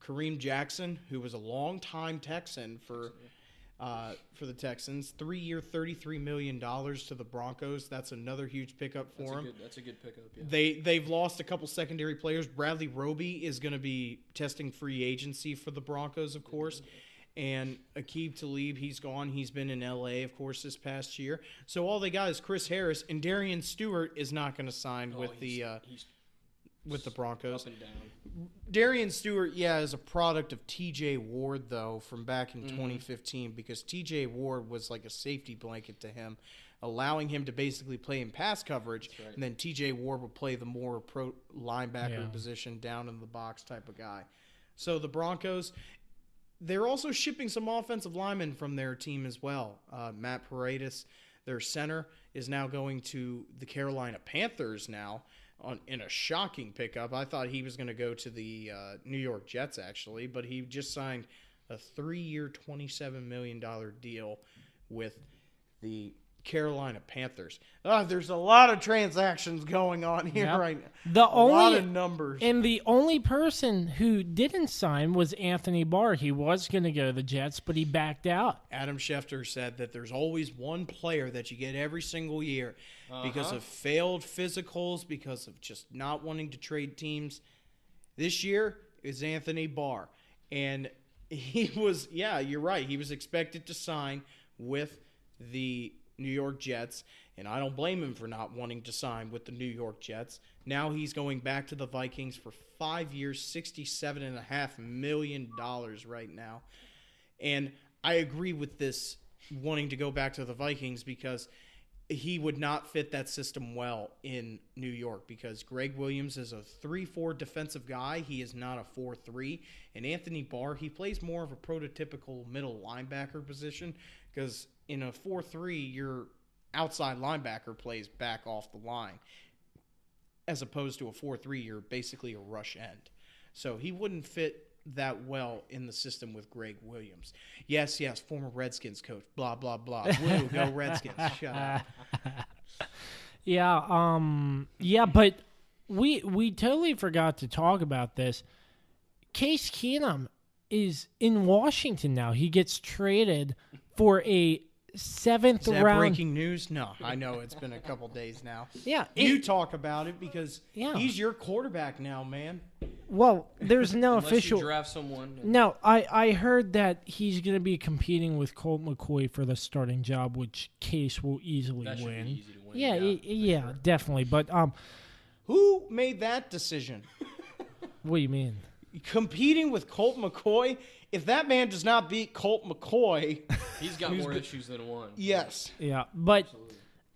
Kareem Jackson, who was a longtime Texan for the Texans. 3-year, $33 million to the Broncos. That's another huge pickup for him.
That's a good pickup, yeah.
They've lost a couple secondary players. Bradley Roby is going to be testing free agency for the Broncos, of course. And Aqib Talib, he's gone. He's been in L.A., of course, this past year. So all they got is Chris Harris, and Darian Stewart is not going to sign with the Broncos.
Up and down.
Darian Stewart, is a product of T.J. Ward, though, from back in 2015, because T.J. Ward was like a safety blanket to him, allowing him to basically play in pass coverage,
right.
and then T.J. Ward would play the more pro linebacker position, down in the box type of guy. So the Broncos, they're also shipping some offensive linemen from their team as well. Matt Paredes, their center, is now going to the Carolina Panthers now. In a shocking pickup. I thought he was going to go to the New York Jets, actually, but he just signed a 3-year, $27 million deal with the Carolina Panthers. There's a lot of transactions going on here right now. A lot of numbers.
And the only person who didn't sign was Anthony Barr. He was going to go to the Jets, but he backed out.
Adam Schefter said that there's always one player that you get every single year because of failed physicals, because of just not wanting to trade teams. This year is Anthony Barr. And he was, you're right. He was expected to sign with the New York Jets, and I don't blame him for not wanting to sign with the New York Jets. Now he's going back to the Vikings for 5 years, $67.5 million right now. And I agree with this wanting to go back to the Vikings because he would not fit that system well in New York because Greg Williams is a 3-4 defensive guy. He is not a 4-3. And Anthony Barr, he plays more of a prototypical middle linebacker position because in a 4-3, your outside linebacker plays back off the line. As opposed to a 4-3, you're basically a rush end. So he wouldn't fit that well in the system with Greg Williams. Yes, former Redskins coach, blah, blah, blah. Woo, go Redskins. Shut up.
But we totally forgot to talk about this. Case Keenum is in Washington now. He gets traded for a 7th
Is that
round.
breaking news? No, I know it's been a couple days now.
Yeah,
You talk about it because he's your quarterback now, man.
Well, there's no
Unless
official.
you draft someone.
No, I heard that he's going to be competing with Colt McCoy for the starting job, which Case will easily
That should
win.
be easy to win.
Yeah, definitely. But
Who made that decision?
what do you mean?
Competing with Colt McCoy? If that man does not beat Colt McCoy,
He's got more issues than one.
yes.
Yeah, but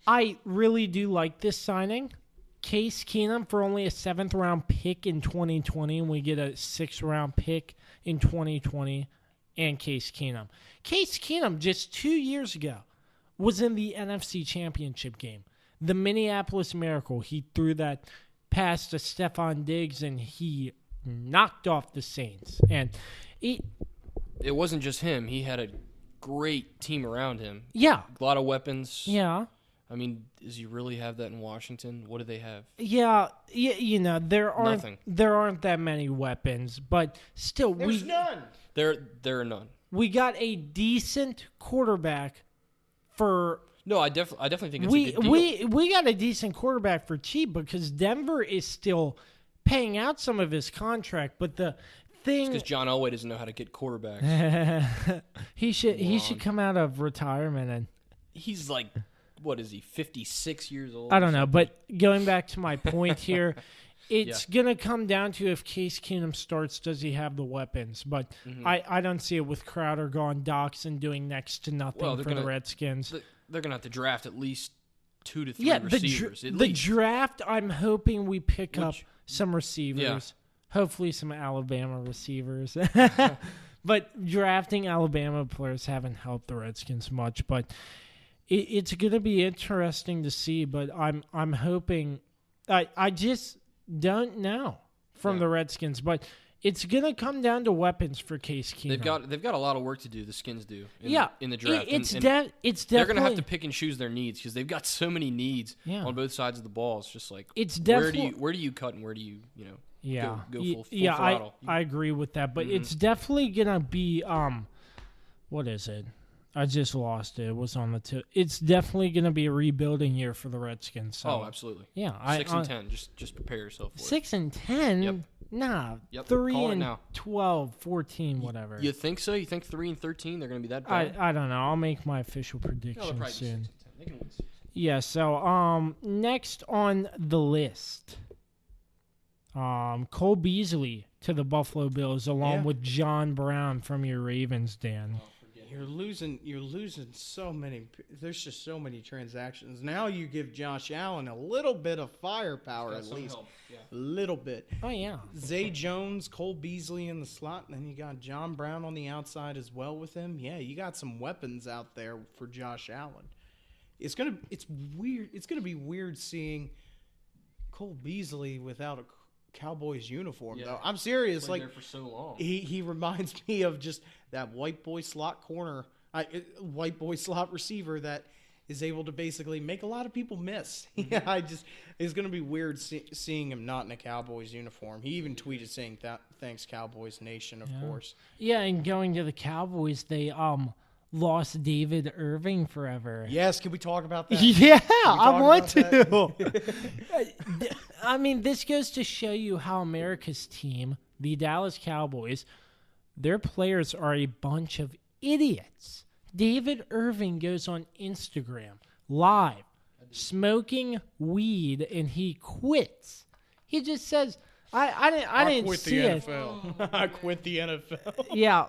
I really do like this signing. Case Keenum for only a 7th round pick in 2020, and we get a 6th round pick in 2020, and Case Keenum. Case Keenum just 2 years ago was in the NFC Championship game. The Minneapolis Miracle. He threw that pass to Stephon Diggs, and he knocked off the Saints. And
It wasn't just him. He had a great team around him.
yeah,
A lot of weapons.
yeah.
I mean, does he really have that in Washington? What do they have?
Yeah, you know, there
Nothing.
aren't that many weapons, but still
There's none.
There are none.
we got a decent quarterback for
No, I definitely think it's a good deal.
we got a decent quarterback for cheap because Denver is still paying out some of his contract, but the thing
Because John Elway doesn't know how to get quarterbacks.
he should come out of retirement and
He's like, what is he, 56 years old?
I don't know, but going back to my point here, it's going to come down to if Case Keenum starts, does he have the weapons? But I don't see it with Crowder gone, Doxson doing next to nothing for the Redskins.
They're going to have to draft at least 2 to 3
Yeah,
receivers.
the draft, I'm hoping we pick up some receivers, hopefully some Alabama receivers. But drafting Alabama players haven't helped the Redskins much, but it's going to be interesting to see, but I'm hoping I just don't know from the Redskins, but it's going to come down to weapons for Case Keenum.
They've got a lot of work to do, the Skins do, in the draft.
It's
And
definitely
they're going to have to pick and choose their needs because they've got so many needs on both sides of the ball. It's just like,
it's
where
definitely
do you cut and where do you go full
yeah,
throttle?
I agree with that, but it's definitely gonna be what is it? I just lost it. It was on the tip. It's definitely gonna be a rebuilding year for the Redskins. So.
Oh, absolutely.
Yeah,
6 and 10. Just prepare yourself for it.
6 and 10.
Yep.
Nah,
Yep.
3
Call it
and
now.
12, 14, whatever.
You think so? You think 3 and 13 they're going to be that bad?
I don't know. I'll make my official
No, they'll
prediction
probably be 6
soon.
and 10. They can win 6.
Yeah. So next on the list, Cole Beasley to the Buffalo Bills, along with John Brown from your Ravens, Dan.
You're losing so many. There's just so many transactions. Now you give Josh Allen a little bit of firepower at least. A little bit.
Oh yeah.
Zay Jones, Cole Beasley in the slot, and then you got John Brown on the outside as well with him. Yeah, you got some weapons out there for Josh Allen. It's weird. It's gonna be weird seeing Cole Beasley without a Cowboys uniform, though. I'm serious.
Played
Like
there for so long.
he reminds me of just that white boy slot corner, white boy slot receiver that is able to basically make a lot of people miss. It's going to be weird seeing him not in a Cowboys uniform. He even tweeted saying thanks Cowboys Nation, of course.
Yeah, and going to the Cowboys, they lost David Irving forever.
Yes, can we talk about that?
Yeah, I want
about
to. I mean, this goes to show you how America's team, the Dallas Cowboys, their players are a bunch of idiots. David Irving goes on Instagram live smoking weed and he quits. He just says, I didn't
quit
see
the
it.
NFL. I quit the NFL.
Yeah.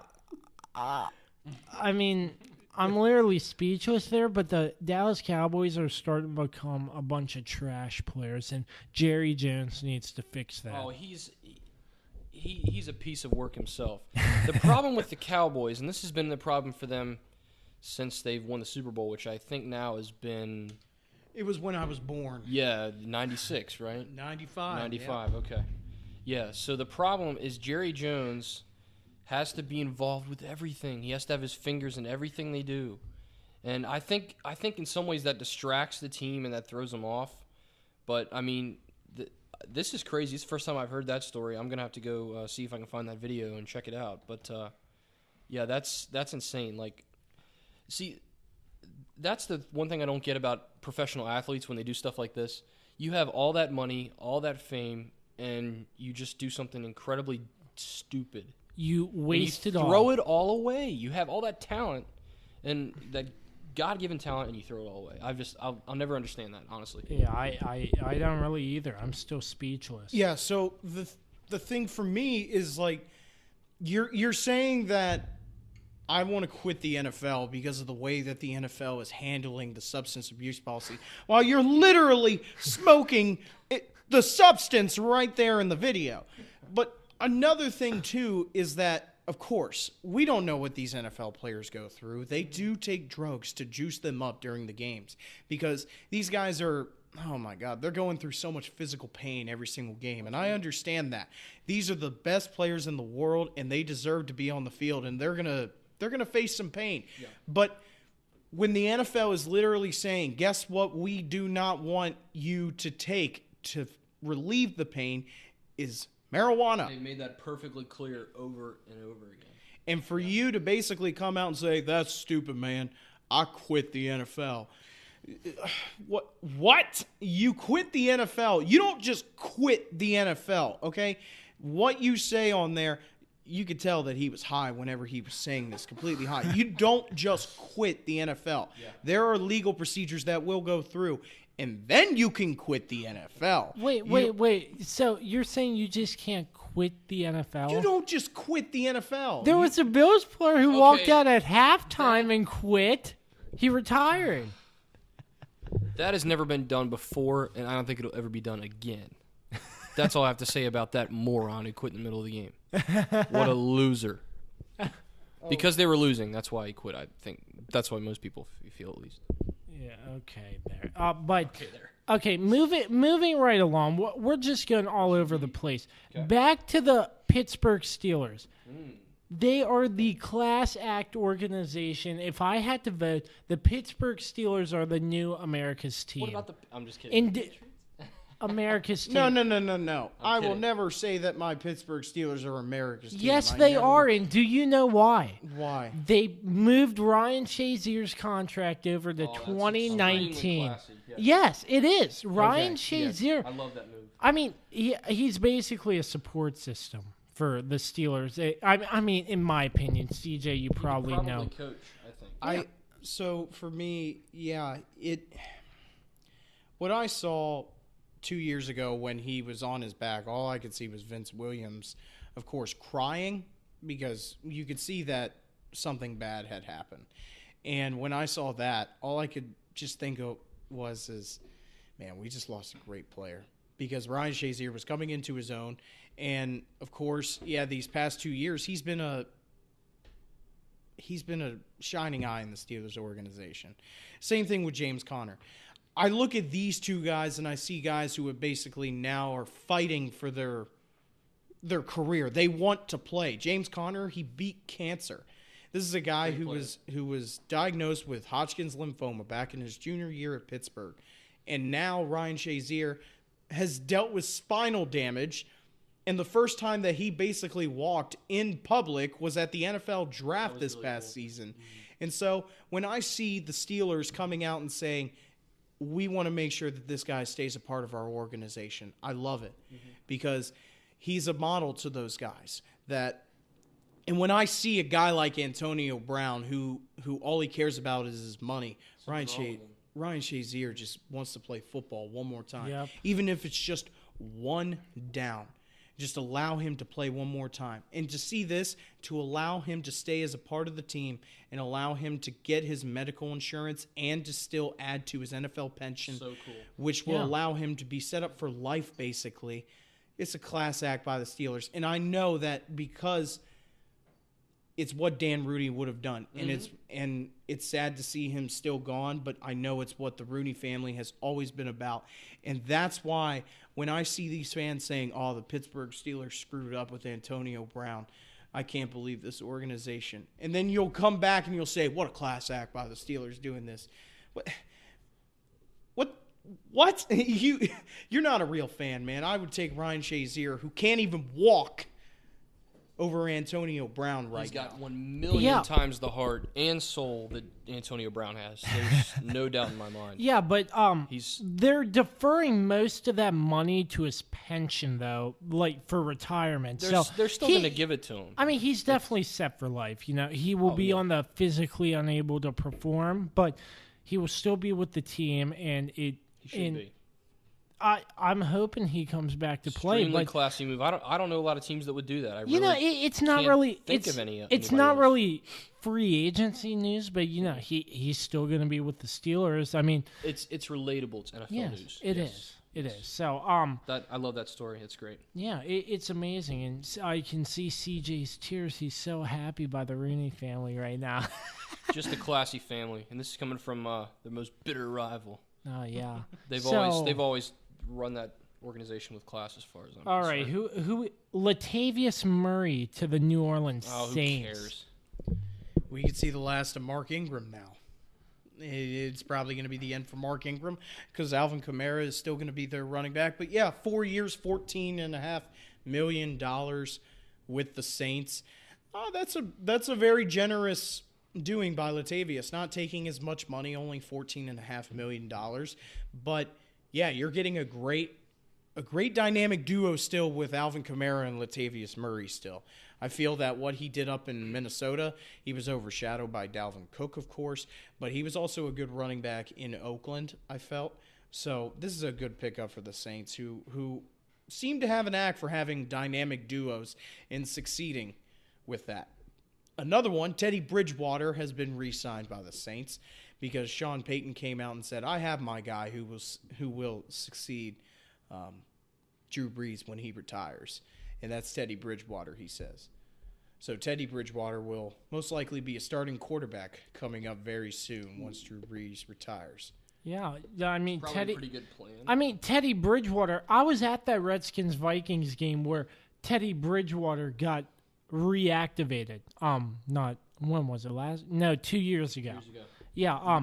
I mean, I'm literally speechless there, but the Dallas Cowboys are starting to become a bunch of trash players, and Jerry Jones needs to fix that.
Oh, he's a piece of work himself. The problem with the Cowboys, and this has been the problem for them since they've won the Super Bowl, which I think now has been...
It was when I was born.
Yeah, 96, right?
95.
95, yeah. Okay. Yeah, so the problem is Jerry Jones has to be involved with everything. He has to have his fingers in everything they do. And I think in some ways that distracts the team and that throws them off. But, I mean, this is crazy. It's the first time I've heard that story. I'm going to have to go see if I can find that video and check it out. But, yeah, that's insane. Like, see, that's the one thing I don't get about professional athletes when they do stuff like this. You have all that money, all that fame, and you just do something incredibly stupid.
You waste it all.
Throw it all away. You have all that talent and that God-given talent, and you throw it all away. I'll never understand that, honestly.
Yeah, I don't really either. I'm still speechless.
Yeah, so the thing for me is, like, you're saying that I want to quit the NFL because of the way that the NFL is handling the substance abuse policy, while you're literally smoking the substance right there in the video. But another thing, too, is that, of course, we don't know what these NFL players go through. They do take drugs to juice them up during the games because these guys are, oh my God, they're going through so much physical pain every single game. And I understand that. These are the best players in the world, and they deserve to be on the field, and they're gonna face some pain. Yeah. But when the NFL is literally saying, guess what we do not want you to take to relieve the pain is marijuana.
They made that perfectly clear over and over again.
And for you to basically come out and say, that's stupid, man, I quit the NFL. What? You quit the NFL. You don't just quit the NFL, okay? What you say on there, you could tell that he was high whenever he was saying this, completely high. You don't just quit the NFL. Yeah. There are legal procedures that will go through, and then you can quit the NFL.
Wait. So you're saying you just can't quit the NFL?
You don't just quit the NFL.
There was a Bills player who walked out at halftime and quit. He retired.
That has never been done before, and I don't think it'll ever be done again. That's all I have to say about that moron who quit in the middle of the game. What a loser. Because they were losing, that's why he quit. I think that's why most people feel, at least.
Yeah, okay, there. Okay, moving right along. We're just going all over the place. Okay. Back to the Pittsburgh Steelers. They are the class act organization. If I had to vote, the Pittsburgh Steelers are the new America's team.
What about I'm just kidding.
America's team.
No. I will never say that my Pittsburgh Steelers are America's team.
Yes, they are, and do you know why?
Why?
They moved Ryan Shazier's contract over to 2019. Yes, it is. Ryan Shazier.
I love that move.
I mean, he's basically a support system for the Steelers. I mean, in my opinion, CJ, you probably know.
Coach, I think.
So for me, what I saw 2 years ago when he was on his back, all I could see was Vince Williams, of course, crying because you could see that something bad had happened. And when I saw that, all I could just think of was, man, we just lost a great player because Ryan Shazier was coming into his own. And, of course, these past 2 years, he's been a shining eye in the Steelers organization. Same thing with James Conner. I look at these two guys and I see guys who have basically now are fighting for their career. They want to play. James Conner, he beat cancer. This is a guy who was diagnosed with Hodgkin's lymphoma back in his junior year at Pittsburgh. And now Ryan Shazier has dealt with spinal damage. And the first time that he basically walked in public was at the NFL draft this past season. Mm-hmm. And so when I see the Steelers coming out and saying, we want to make sure that this guy stays a part of our organization, I love it. Mm-hmm. Because he's a model to those guys. And when I see a guy like Antonio Brown, who all he cares about is his money, Ryan Shazier just wants to play football one more time. Yep. Even if it's just one down. Just allow him to play one more time. And to see this, to allow him to stay as a part of the team and allow him to get his medical insurance and to still add to his NFL pension,
so cool.
Which will allow him to be set up for life, basically. It's a class act by the Steelers. And I know that because it's what Dan Rooney would have done. Mm-hmm. And it's sad to see him still gone, but I know it's what the Rooney family has always been about. And that's why when I see these fans saying, oh, the Pittsburgh Steelers screwed up with Antonio Brown, I can't believe this organization. And then you'll come back and you'll say, what a class act by the Steelers doing this. What? You're not a real fan, man. I would take Ryan Shazier, who can't even walk, over Antonio Brown right now.
He's got 1 million times the heart and soul that Antonio Brown has. There's no doubt in my mind.
Yeah, but they're deferring most of that money to his pension, though, like for retirement.
They're still going to give it to him.
I mean, he's definitely set for life. You know, he will be on the physically unable to perform, but he will still be with the team, and
he should be.
I'm hoping he comes back to play.
Extremely classy move. I don't know a lot of teams that would do that.
It's not really. It's not really free agency news, but he's still going to be with the Steelers. I mean,
it's relatable. It's NFL news.
It is. So
I love that story. It's great.
Yeah, it's amazing, and I can see CJ's tears. He's so happy by the Rooney family right now.
Just a classy family, and this is coming from their most bitter rival.
Oh yeah,
they've always run that organization with class, as far as I'm concerned.
All right, who Latavius Murray to the New Orleans Saints.
Who cares?
We could see the last of Mark Ingram now. It's probably going to be the end for Mark Ingram because Alvin Kamara is still going to be their running back. But yeah, 4 years, $14.5 million with the Saints. That's a very generous doing by Latavius, not taking as much money, only $14.5 million. But yeah, you're getting a great dynamic duo still with Alvin Kamara and Latavius Murray still. I feel that what he did up in Minnesota, he was overshadowed by Dalvin Cook, of course, but he was also a good running back in Oakland, I felt. So this is a good pickup for the Saints, who seem to have an knack for having dynamic duos and succeeding with that. Another one, Teddy Bridgewater, has been re-signed by the Saints because Sean Payton came out and said, I have my guy who will succeed Drew Brees when he retires. And that's Teddy Bridgewater, he says. So Teddy Bridgewater will most likely be a starting quarterback coming up very soon once Drew Brees retires.
Yeah, I mean,
probably a pretty good plan.
I mean, Teddy Bridgewater, I was at that Redskins-Vikings game where Teddy Bridgewater got reactivated. When was it? 2 years ago. Yeah,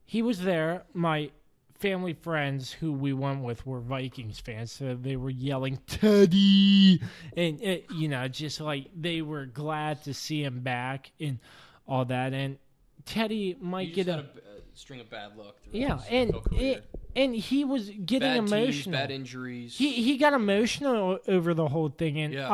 he was there. My family friends who we went with were Vikings fans, so they were yelling Teddy, and just like they were glad to see him back and all that. And Teddy might get
a string of bad luck.
Yeah, and he was getting
bad
emotional.
Teams, bad injuries.
He got emotional over the whole thing, and
yeah,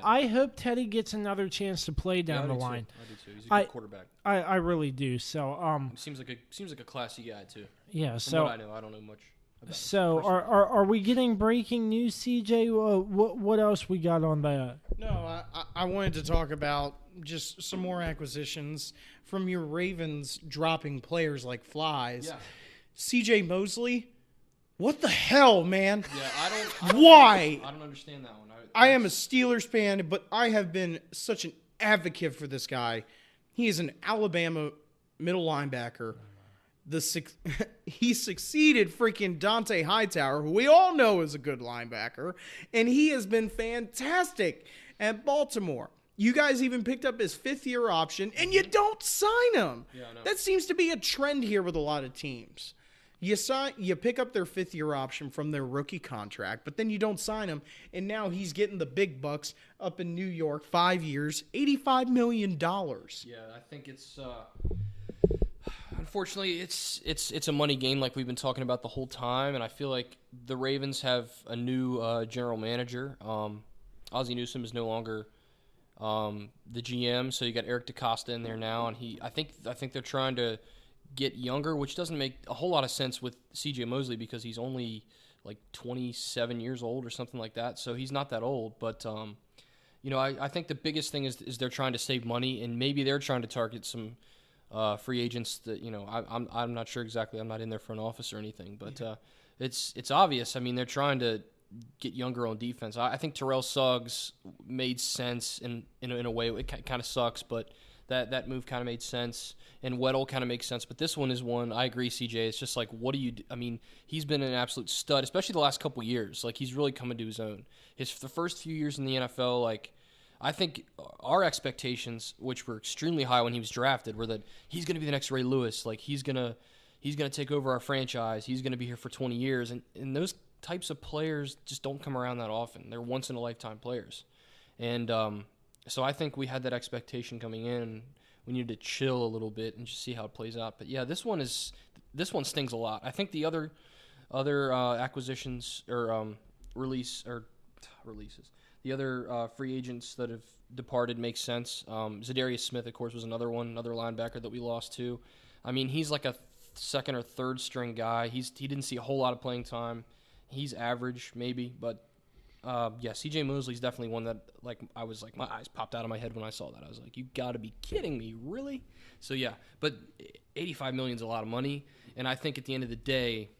I hope Teddy gets another chance to play down the line.
I do too. He's a good quarterback.
I really do. So
seems like a classy guy too.
Yeah.
From what I know, I don't know much about him.
So are we getting breaking news, CJ? What else we got on that?
No, I wanted to talk about just some more acquisitions from your Ravens dropping players like flies.
Yeah.
C.J. Mosley, what the hell, man?
Yeah, I don't.
Why?
I don't understand that one.
I am a Steelers fan, but I have been such an advocate for this guy. He is an Alabama middle linebacker. He succeeded freaking Dante Hightower, who we all know is a good linebacker, and he has been fantastic at Baltimore. You guys even picked up his 5th-year option, and you don't sign him.
Yeah, I know.
That seems to be a trend here with a lot of teams. You pick up their 5th-year option from their rookie contract, but then you don't sign him, and now he's getting the big bucks up in New York, 5 years, $85 million.
Yeah, I think it's unfortunately it's a money game like we've been talking about the whole time, and I feel like the Ravens have a new general manager. Ozzie Newsome is no longer the GM, so you got Eric DaCosta in there now, and I think they're trying to get younger, which doesn't make a whole lot of sense with C.J. Mosley because he's only like 27 years old or something like that, so he's not that old. But I think the biggest thing is they're trying to save money, and maybe they're trying to target some free agents that I'm not sure exactly. I'm not in their front office or anything, but it's obvious. I mean, they're trying to get younger on defense. I think Terrell Suggs made sense in a way. It kind of sucks, but that move kind of made sense. And Weddle kind of makes sense. But this one is one, I agree, CJ. It's just like, what do you do? I mean, he's been an absolute stud, especially the last couple years. Like, he's really coming to his own. The first few years in the NFL, like, I think our expectations, which were extremely high when he was drafted, were that he's going to be the next Ray Lewis. Like, he's gonna take over our franchise. He's going to be here for 20 years. And those types of players just don't come around that often. They're once-in-a-lifetime players. And so I think we had that expectation coming in. We needed to chill a little bit and just see how it plays out. But, yeah, this one stings a lot. I think the other acquisitions or releases, the other free agents that have departed make sense. Zadarius Smith, of course, was another linebacker that we lost to. I mean, he's like a second or third string guy. He didn't see a whole lot of playing time. He's average, maybe, but C.J. Mosley's definitely one that, like, I was like, my eyes popped out of my head when I saw that. I was like, you got to be kidding me, really? So, yeah, but $85 million is a lot of money, and I think at the end of the day,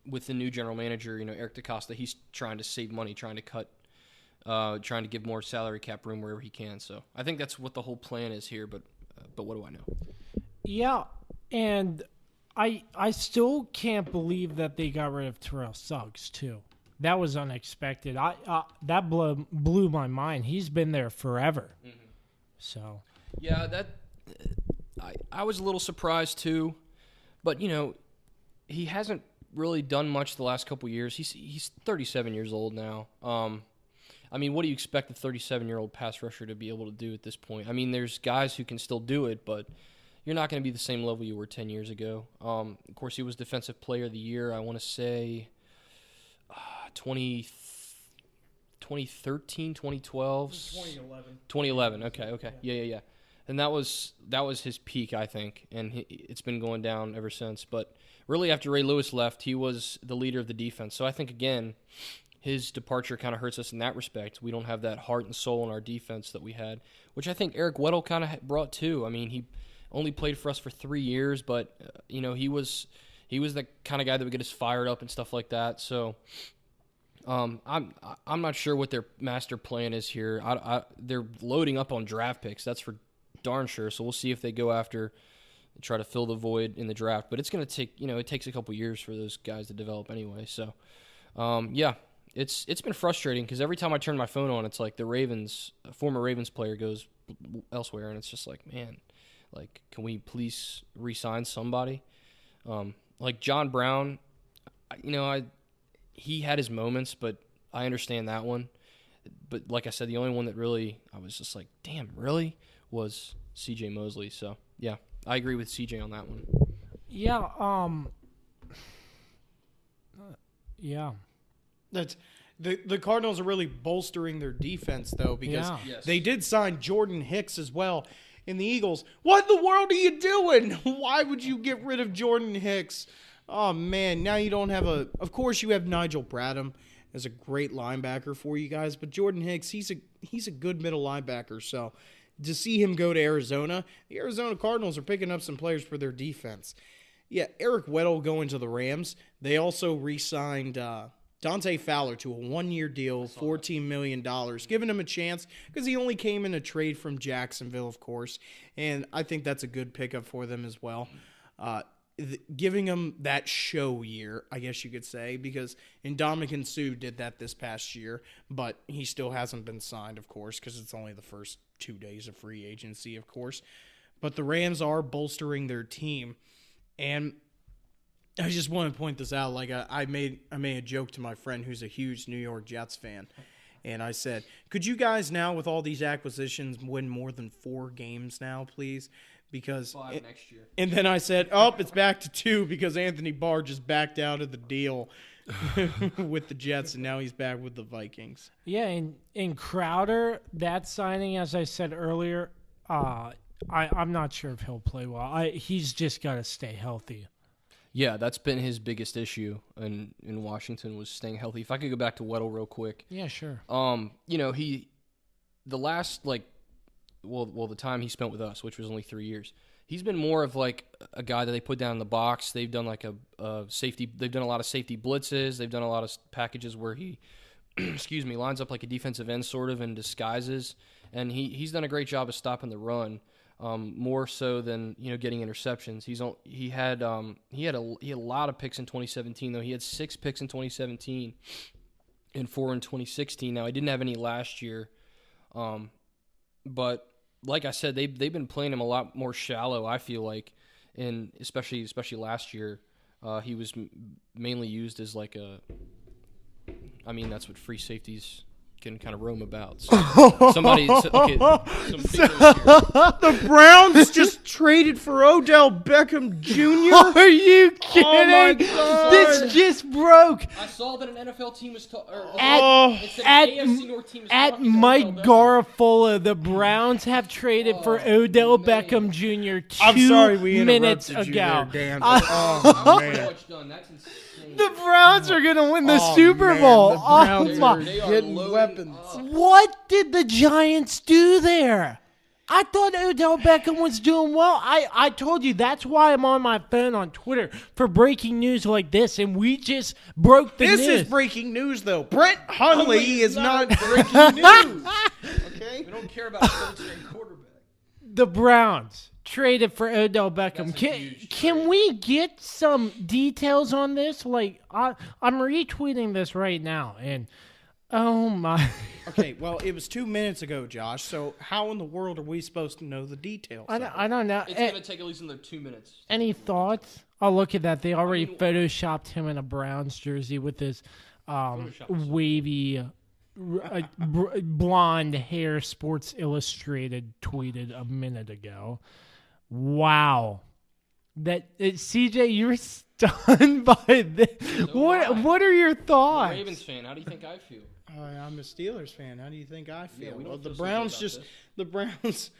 with the new general manager, Eric DaCosta, he's trying to save money, trying to cut, trying to give more salary cap room wherever he can. So I think that's what the whole plan is here, but what do I know?
Yeah, and I still can't believe that they got rid of Terrell Suggs, too. That was unexpected. That blew my mind. He's been there forever. Mm-hmm. So
yeah, I was a little surprised too, but he hasn't really done much the last couple years. He's 37 years old now. I mean, what do you expect a 37-year-old pass rusher to be able to do at this point? I mean, there's guys who can still do it, but you're not going to be the same level you were 10 years ago. Of course, he was Defensive Player of the Year. I want to say 2013, 2012, 2011. Okay. Yeah. And that was his peak, I think, and it's been going down ever since. But really, after Ray Lewis left, he was the leader of the defense. So I think, again, his departure kind of hurts us in that respect. We don't have that heart and soul in our defense that we had, which I think Eric Weddle kind of brought too. I mean, he only played for us for 3 years, but he was the kind of guy that would get us fired up and stuff like that. So I'm not sure what their master plan is here. They're loading up on draft picks. That's for darn sure. So we'll see if they go after and try to fill the void in the draft. But it's going to take it takes a couple years for those guys to develop anyway. So it's been frustrating because every time I turn my phone on, it's like a former Ravens player goes elsewhere, and it's just like, man, like, can we please re-sign somebody? Like John Brown, he had his moments, but I understand that one. But like I said, the only one that really I was just like, damn, really, was C.J. Mosley. So, yeah, I agree with C.J. on that one.
Yeah, yeah.
That's the Cardinals are really bolstering their defense, though, because
Yes.
they did sign Jordan Hicks as well. In the Eagles, what in the world are you doing? Why would you get rid of Jordan Hicks? Oh, man, now you don't have of course you have Nigel Bradham as a great linebacker for you guys, but Jordan Hicks, he's a good middle linebacker, so to see him go to Arizona, the Arizona Cardinals are picking up some players for their defense. Yeah, Eric Weddle going to the Rams. They also re-signed Dante Fowler to a 1-year deal, $14 million, giving him a chance because he only came in a trade from Jacksonville, of course, and I think that's a good pickup for them as well. giving him that show year, I guess you could say, because Ndamukong Suh did that this past year, but he still hasn't been signed, of course, because it's only the first 2 days of free agency, of course. But the Rams are bolstering their team, and I just want to point this out. Like I made a joke to my friend who's a huge New York Jets fan, and I said, "Could you guys now, with all these acquisitions, win more than 4 games now, please?" Because
5 next year.
And then I said, "Oh, it's back to 2 because Anthony Barr just backed out of the deal with the Jets, and now he's back with the Vikings."
Yeah, and Crowder, that signing, as I said earlier, I'm not sure if he'll play well. He's just got to stay healthy.
Yeah, that's been his biggest issue in Washington, was staying healthy. If I could go back to Weddle real quick.
Yeah, sure.
The last, the time he spent with us, which was only 3 years, he's been more of like a guy that they put down in the box. They've done like a safety. They've done a lot of safety blitzes. They've done a lot of packages where he, lines up like a defensive end sort of in disguises, and he's done a great job of stopping the run. More so than getting interceptions. He had a lot of picks in 2017 though. He had 6 picks in 2017 and 4 in 2016. Now he didn't have any last year, but like I said, they've been playing him a lot more shallow. I feel like, and especially last year, he was mainly used as like that's what free safeties can kind of roam about. So
The Browns just traded for Odell Beckham Jr.
Are you kidding?
Oh my God.
This just broke.
I saw that an NFL team was
at Mike Garafolo. The Browns have traded for Odell Beckham Jr. 2 minutes ago.
Dan.
That's insane.
The Browns are going to win the Super Bowl.
The Browns are
They are
hitting
loading
weapons.
up.
What did the Giants do there? I thought Odell Beckham was doing well. I told you that's why I'm on my phone on Twitter for breaking news like this, and we just broke the news.
This is breaking news, though. Brett Hundley is not breaking news. Okay?
We don't care about a third-string quarterback.
The Browns traded for Odell Beckham. Can we get some details on this? Like, I'm retweeting this right now, and oh my.
Okay, well, it was 2 minutes ago, Josh. So how in the world are we supposed to know the details?
I don't know.
It's going to take at least another 2 minutes.
Any thoughts? Oh, look at that. They already photoshopped him in a Browns jersey with his wavy blonde hair. Sports Illustrated tweeted a minute ago. Wow. CJ, you were stunned by this. What are your thoughts?
I'm a Ravens fan. How do you think I feel?
I'm a Steelers fan. How do you think I feel?
Yeah, we don't
the
feel so
Browns
good about
the Browns.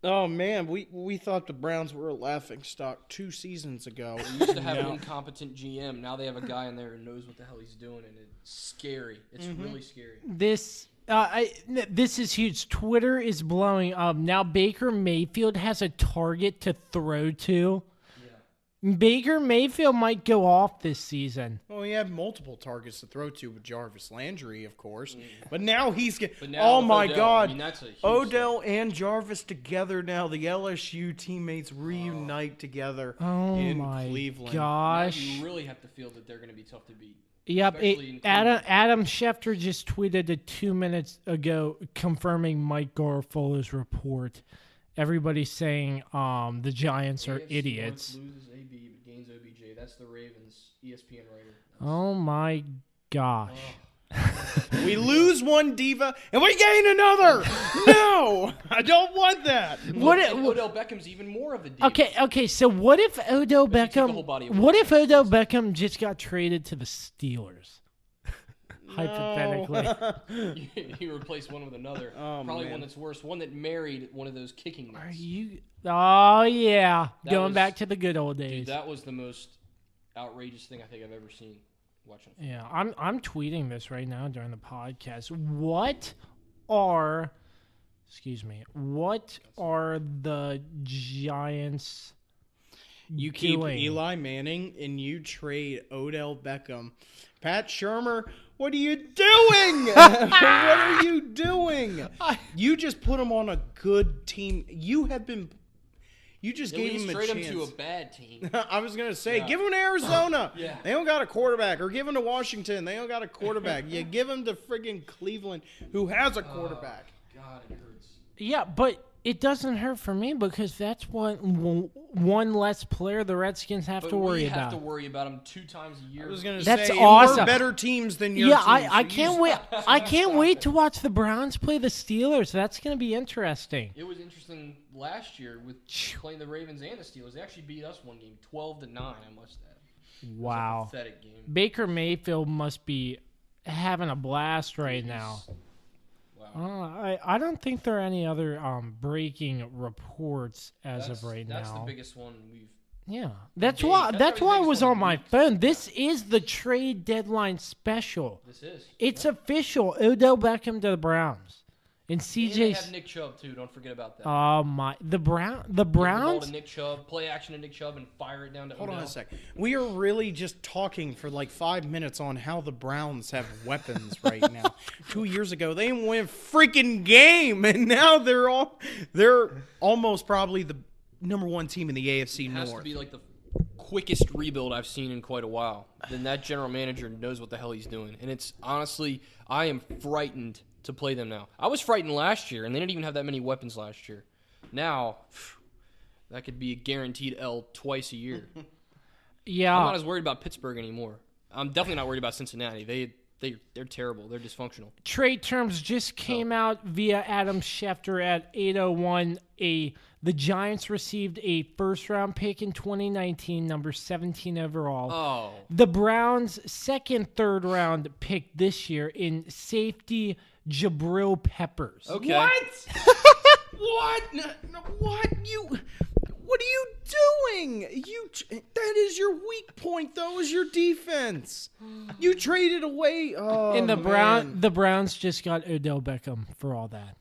Oh man, we thought the Browns were a laughing stock 2 seasons ago.
We used to have an incompetent GM. Now they have a guy in there who knows what the hell he's doing, and it's scary. It's really scary.
This is huge. Twitter is blowing up. Now Baker Mayfield has a target to throw to. Baker Mayfield might go off this season.
Well, he had multiple targets to throw to with Jarvis Landry, of course. But now he's getting.
Now
Oh my
Odell,
God!
that's a huge
Odell and Jarvis together now. The LSU teammates reunite together in
my
Cleveland.
gosh!
You really have to feel that they're going to be tough to beat.
Yep.
Especially in
Adam Schefter just tweeted 2 minutes ago confirming Mike Garafolo's report. Everybody's saying the Giants are
AFC
idiots.
North loses AB but gains OBJ. That's the Ravens ESPN writer.
Oh my gosh!
We lose one diva and we gain another. No, I don't want that.
And Odell Beckham's even more of a diva.
Okay. So what if Odell
But you take the
Beckham?
whole body of
What
work.
if Odell Beckham just got traded to the Steelers? Hypothetically,
You replace one with another.
Oh,
Probably
man.
one that's worse. One that married one of those kicking
are
nuts.
you? Oh yeah,
That
going
was-
back to the good old days.
Dude, that was the most outrageous thing I think I've ever seen watching.
Yeah, I'm tweeting this right now during the podcast. What are the Giants
You keep
doing?
Eli Manning and you trade Odell Beckham. Pat Shurmur, what are you doing? What are you doing? You just put him on a good team. You just
At
gave
least
him a
trade
chance.
him to a bad team.
I was going to say, give him to Arizona.
Yeah.
They don't got a quarterback. Or give him to Washington. They don't got a quarterback. You give him to friggin' Cleveland, who has a quarterback.
God, it hurts.
Yeah, but it doesn't hurt for me because that's one less player the Redskins have to worry
we
about.
have to worry about him 2 times a year.
I was going to
That's
say,
awesome.
we're better teams than your
Yeah,
team.
I
so
can't
you
wait. I can't wait to watch the Browns play the Steelers. That's going to be interesting.
It was interesting last year with playing the Ravens and the Steelers. They actually beat us one game, 12-9. I must add.
Wow.
Pathetic game.
Baker Mayfield must be having a blast right now.
Wow.
I don't think there are any other breaking reports as of right now.
That's the biggest one we've.
Yeah, that's
Dave,
why.
that's
That's
probably
why
the
it was
biggest one
on my
of the week.
phone. This is the trade deadline special.
This is.
It's official. Odell Beckham to the Browns, and
And they have
CJ.
Nick Chubb too. Don't forget about that.
Oh my! The
Give the ball
Browns.
to Nick Chubb, play action to Nick Chubb, and fire it down to
Hold
Odell.
on a sec. We are really just talking for like 5 minutes on how the Browns have weapons right now. 2 years ago, they didn't win a freaking game, and now they're almost probably the number 1 team in the AFC
It has
North.
to be like the quickest rebuild I've seen in quite a while. Then that general manager knows what the hell he's doing, and it's honestly, I am frightened to play them now. I was frightened last year, and they didn't even have that many weapons last year. Now, that could be a guaranteed L twice a year.
Yeah,
I'm not as worried about Pittsburgh anymore. I'm definitely not worried about Cincinnati. They're terrible. They're dysfunctional.
trade terms just came out via Adam Schefter at 801. The Giants received a first-round pick in 2019, number 17 overall.
Oh,
The Browns' second, third-round pick this year in safety Jabril Peppers.
okay.
What? What? What? What are you doing? That is your weak point, though, is your defense. You traded away. Oh,
And the
man.
Browns just got Odell Beckham for all that.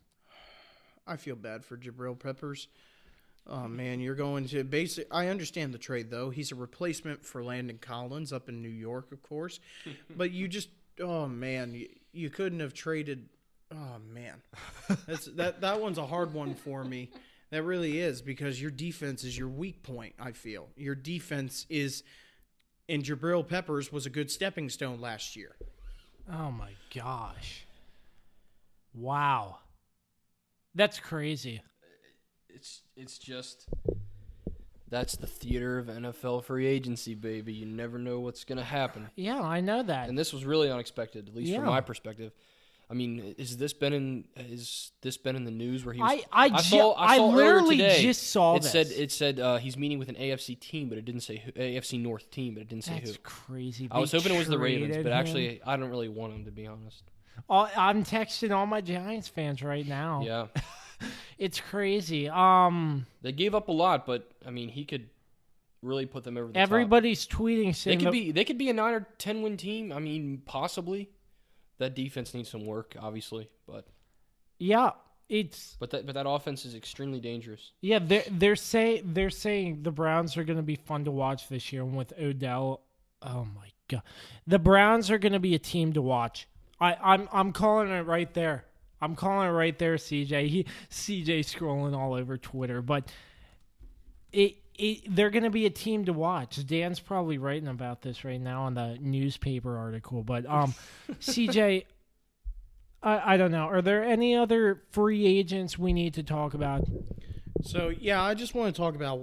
I feel bad for Jabril Peppers. Oh, man, you're going to I understand the trade, though. He's a replacement for Landon Collins up in New York, of course. But you just, oh, man, you couldn't have traded. Oh, man. That one's a hard one for me. That really is, because your defense is your weak point, I feel. Your defense is, and Jabril Peppers was a good stepping stone last year.
Oh, my gosh. Wow. That's crazy.
It's just that's the theater of NFL free agency, baby. You never know what's gonna happen.
Yeah, I know that.
And this was really unexpected, at least from
Yeah.
my perspective. I mean, has this been in the news where he was?
I
saw
literally
earlier today,
just saw
it
this.
It said he's meeting with an AFC team, but it didn't say who, AFC North team, but it didn't say
That's
who.
crazy.
I was
They
hoping it was the Ravens,
traded
but
him.
actually, I don't really want him, to be honest.
I'm texting all my Giants fans right now.
Yeah,
It's crazy.
they gave up a lot, but I mean, he could really put them over the top.
Everybody's tweeting
They
saying
could be a 9 or 10 win team. I mean, possibly. That defense needs some work, obviously, but
yeah,
that offense is extremely dangerous.
yeah. They're saying the Browns are going to be fun to watch this year, and with Odell. Oh my god, the Browns are going to be a team to watch. I'm calling it right there. I'm calling it right there, CJ. CJ scrolling all over Twitter, but they're going to be a team to watch. Dan's probably writing about this right now in the newspaper article. But CJ, I don't know. Are there any other free agents we need to talk about?
So, yeah, I just want to talk about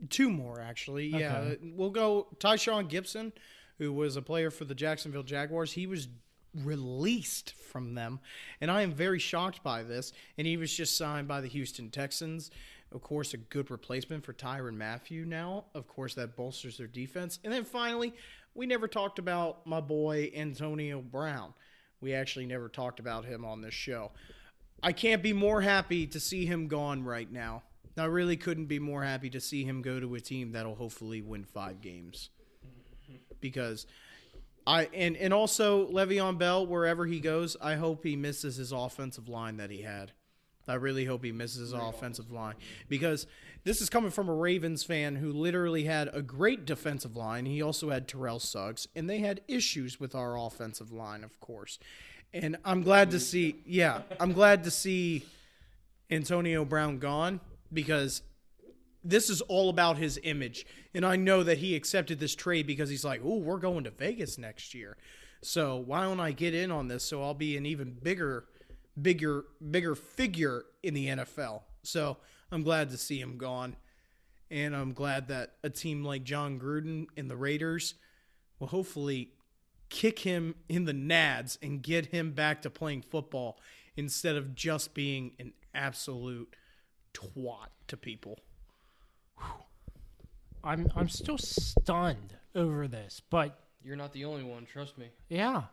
two more, actually.
Okay.
Yeah, we'll go Tyshawn Gibson, who was a player for the Jacksonville Jaguars. He was released from them, and I am very shocked by this. And he was just signed by the Houston Texans. Of course, a good replacement for Tyrann Mathieu now. Of course, that bolsters their defense. And then finally, we never talked about my boy Antonio Brown. We actually never talked about him on this show. I can't be more happy to see him gone right now. I really couldn't be more happy to see him go to a team that'll hopefully win 5 games. Because and also Le'Veon Bell, wherever he goes, I hope he misses his offensive line that he had. I really hope he misses his offensive line, because this is coming from a Ravens fan who literally had a great defensive line. He also had Terrell Suggs, and they had issues with our offensive line, of course. And I'm glad to see Antonio Brown gone, because this is all about his image. And I know that he accepted this trade because he's like, "Ooh, we're going to Vegas next year. So why don't I get in on this so I'll be an even bigger figure in the NFL." So I'm glad to see him gone. And I'm glad that a team like John Gruden and the Raiders will hopefully kick him in the nads and get him back to playing football instead of just being an absolute twat to people.
I'm still stunned over this, but
You're not the only one, trust me.
yeah.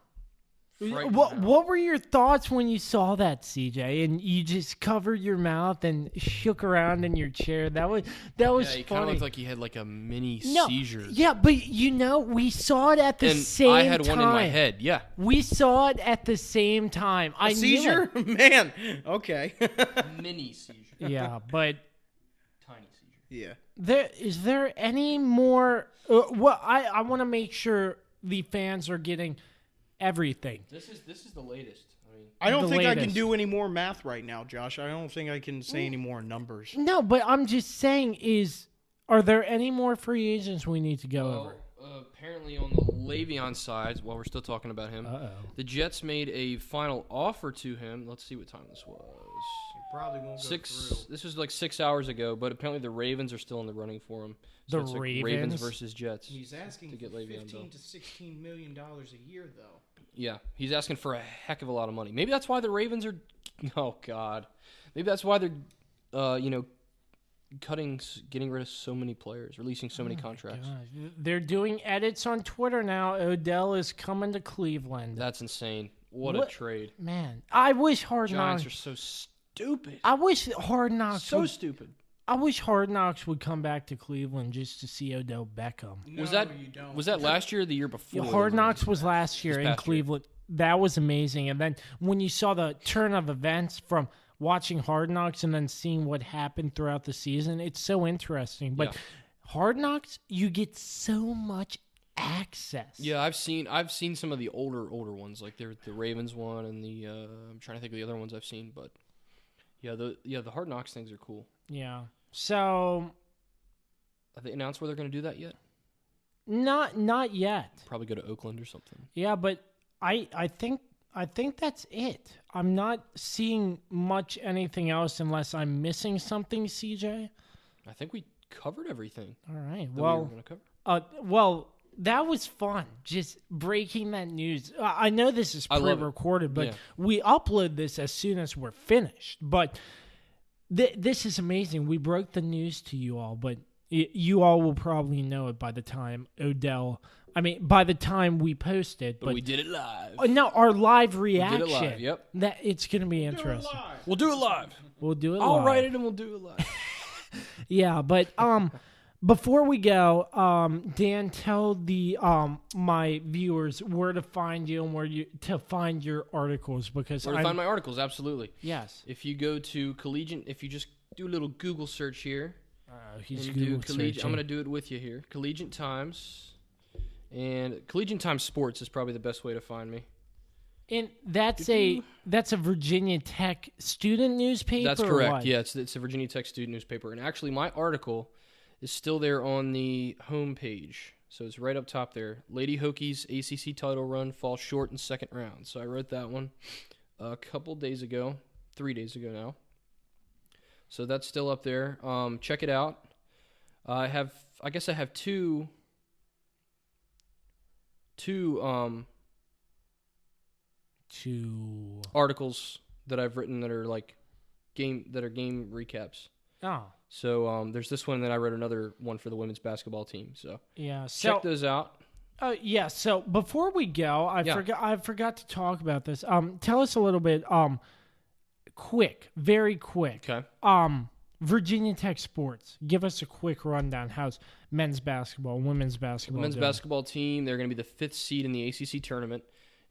Frightened
What
now.
what were your thoughts when you saw that, CJ? And you just covered your mouth and shook around in your chair. That was
Yeah, he kind
funny.
of looked like he had like a mini
No,
seizure.
yeah, but we saw it at the
and
same time.
I had one in my head. Yeah.
We saw it at the same time. I knew
Seizure?
it.
Man, okay.
Mini seizure.
Yeah, but
Tiny seizure.
Yeah.
is there any more? I want to make sure the fans are getting everything.
This is the latest. I mean,
I don't
The
think I can
latest.
do any more math right now, Josh. I don't think I can say any more numbers.
No, but I'm just saying are there any more free agents we need to go over?
apparently on the Le'Veon side, while we're still talking about him, the Jets made a final offer to him. Let's see what time this was.
Probably won't go through.
This was like 6 hours ago, but apparently the Ravens are still in the running for him.
The
it's like
Ravens?
Ravens versus Jets.
He's asking
to get
for
Le'Veon
15
Bell.
to $16 million a year, though.
Yeah, he's asking for a heck of a lot of money. Maybe that's why the Ravens are. Oh God, maybe that's why they're, getting rid of so many players, releasing so many contracts.
Gosh, they're doing edits on Twitter now. Odell is coming to Cleveland.
That's insane. What a
What-
trade.
Man, I wish Hard
Giants
Knocks.
are so stupid.
I wish Hard Knocks.
So
would,
stupid.
I wish Hard Knocks would come back to Cleveland just to see Odell Beckham.
No,
Was that
you don't.
was that last year or the year before?
Yeah, Hard Knocks was last year
This
in
past year.
Cleveland. That was amazing. And then when you saw the turn of events from watching Hard Knocks and then seeing what happened throughout the season, it's so interesting. But
Yeah.
Hard Knocks, you get so much access.
Yeah, I've seen some of the older ones, like the Ravens one and the I'm trying to think of the other ones I've seen, but the Hard Knocks things are cool.
Yeah. So
Have they announced where they're going to do that yet?
not yet.
Probably go to Oakland or something.
Yeah, but I think that's it. I'm not seeing much anything else unless I'm missing something, CJ.
I think we covered everything.
All right.
that we were
Well,
going to cover.
that was fun. Just breaking that news. I know this is
I love it.
pre-recorded, but
Yeah.
we upload this as soon as we're finished. But this is amazing. We broke the news to you all, but you all will probably know it by the time by the time we post it.
But we did it live.
No, our live
did
reaction.
it live, yep.
That it's going to be interesting.
We'll do it live.
We'll do it
I'll
live.
write it and we'll do it live.
Yeah, but before we go, Dan, tell the my viewers where to find you and where to find your articles because
Where to find my articles, absolutely.
yes,
If you go to Collegiate, if you just do a little Google search here,
he's
and do
Google
Collegiate,
searching.
I'm going to do it with you here. Collegiate Times. And Collegiate Times Sports is probably the best way to find me.
And that's a Virginia Tech student newspaper.
That's
or
correct.
what?
Yeah, it's a Virginia Tech student newspaper. And actually, my article is still there on the home page. So it's right up top there. Lady Hokies ACC title run falls short in second round. So I wrote that one a couple days ago, 3 days ago now. So that's still up there. Check it out. I guess I have two articles that I've written that are like game recaps.
Oh,
So there's this one, and then I wrote another one for the women's basketball team. So
yeah.
check those out.
Yeah. So before we go, I forgot to talk about this. Tell us a little bit. Very quick.
Okay.
Virginia Tech sports. Give us a quick rundown. How's men's basketball, women's basketball?
Men's
doing?
basketball team, they're going to be the 5th seed in the ACC tournament.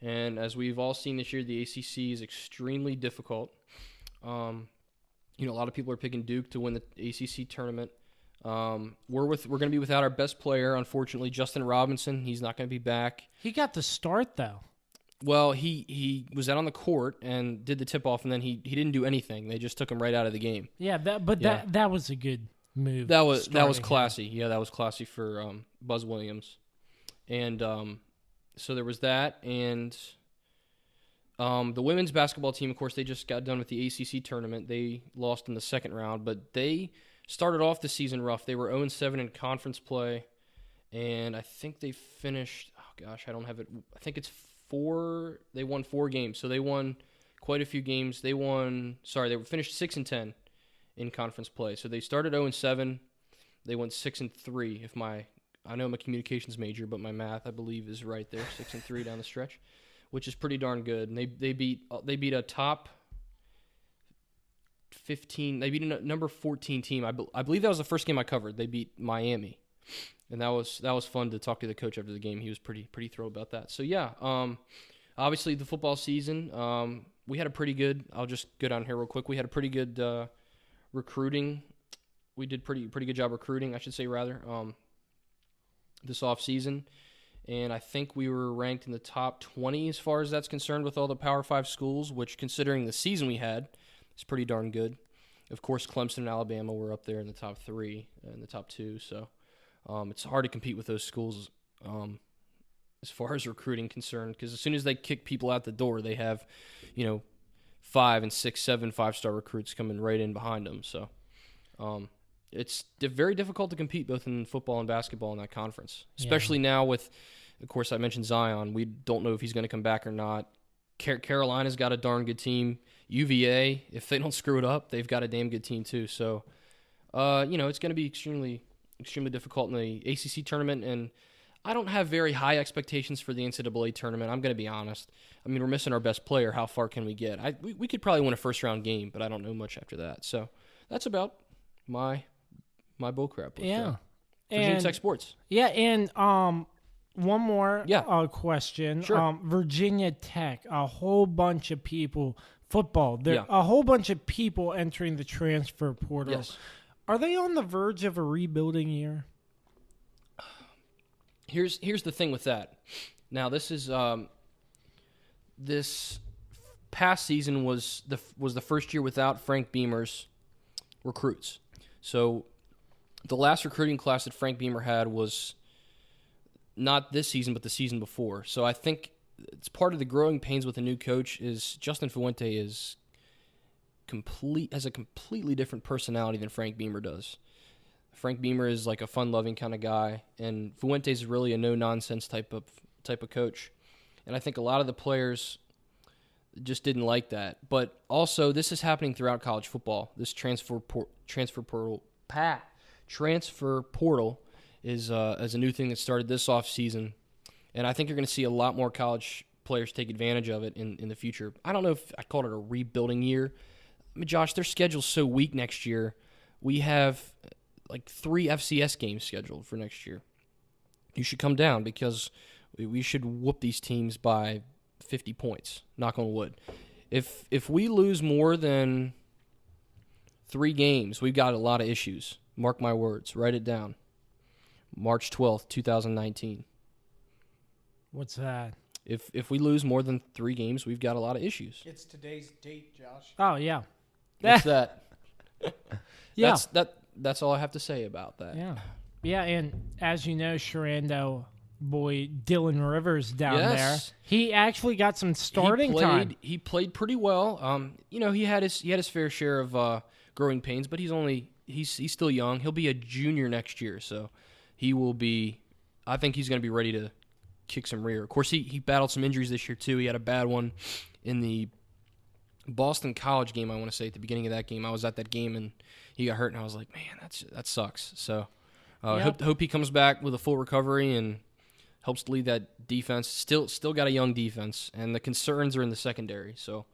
And as we've all seen this year, the ACC is extremely difficult. A lot of people are picking Duke to win the ACC tournament. We're going to be without our best player, unfortunately, Justin Robinson. He's not going to be back.
He got the start though.
Well, he was out on the court and did the tip-off, and then he didn't do anything. They just took him right out of the game.
Yeah, that was a good. move.
That was
starting
classy. Yeah, that was classy for Buzz Williams. And so there was that. And the women's basketball team, of course, they just got done with the ACC tournament. They lost in the second round, but they started off the season rough. They were 0-7 in conference play, and I think they finished, oh gosh, I don't have it. I think it's 4. They won 4 games, so they won quite a few games. They finished 6-10 in conference play. So they started 0-7. They went 6-3. I know I'm a communications major, but my math, I believe, is right there. 6-3 down the stretch, which is pretty darn good. And they beat a top 15. They beat a number 14 team. I believe that was the first game I covered. They beat Miami, and that was fun to talk to the coach after the game. He was pretty thrilled about that. So yeah, obviously the football season. We had a pretty good. I'll just go down here real quick. We had a pretty good recruiting. We did pretty good job recruiting, I should say, rather, this off season. And I think we were ranked in the top 20 as far as that's concerned with all the Power 5 schools, which, considering the season we had, is pretty darn good. Of course, Clemson and Alabama were up there in the top 3 and the top 2. So it's hard to compete with those schools as far as recruiting concerned, because as soon as they kick people out the door, they have, 5 and 6, 7 5-star recruits coming right in behind them. So it's very difficult to compete both in football and basketball in that conference, especially now with, of course, I mentioned Zion. We don't know if he's going to come back or not. Carolina's got a darn good team. UVA, if they don't screw it up, they've got a damn good team too. So, it's going to be extremely, extremely difficult in the ACC tournament, and I don't have very high expectations for the NCAA tournament. I'm going to be honest. I mean, we're missing our best player. How far can we get? We could probably win a first-round game, but I don't know much after that. So that's about my bullcrap with Virginia Tech sports.
Yeah, and one more question.
Sure.
Virginia Tech, a whole bunch of people, a whole bunch of people entering the transfer portal.
Yes.
Are they on the verge of a rebuilding year?
Here's the thing with that. Now, this is this past season was the first year without Frank Beamer's recruits. So the last recruiting class that Frank Beamer had was not this season, but the season before. So I think it's part of the growing pains with a new coach is Justin Fuente has a completely different personality than Frank Beamer does. Frank Beamer is like a fun-loving kind of guy, and Fuente is really a no-nonsense type of coach. And I think a lot of the players just didn't like that. But also, this is happening throughout college football. This transfer portal is a new thing that started this offseason, and I think you're going to see a lot more college players take advantage of it in the future. I don't know if I called it a rebuilding year. I mean, Josh, their schedule's so weak next year. We have like 3 FCS games scheduled for next year. You should come down because we should whoop these teams by 50 points, knock on wood. If we lose more than 3 games, we've got a lot of issues. Mark my words. Write it down. March 12th, 2019.
What's that?
If we lose more than 3 games, we've got a lot of issues.
It's today's date, Josh.
Oh, yeah.
What's that?
Yeah.
That's all I have to say about that.
Yeah. Yeah, and as you know, Sharando boy Dylan Rivers down there, he actually got some starting time.
He played pretty well. He had his fair share of growing pains, but he's still young. He'll be a junior next year, so he will be. I think he's going to be ready to kick some rear. Of course, he battled some injuries this year too. He had a bad one in the Boston College game. I want to say at the beginning of that game, I was at that game and he got hurt, and I was like, man, that sucks. So hope he comes back with a full recovery and helps lead that defense. Still got a young defense, and the concerns are in the secondary. So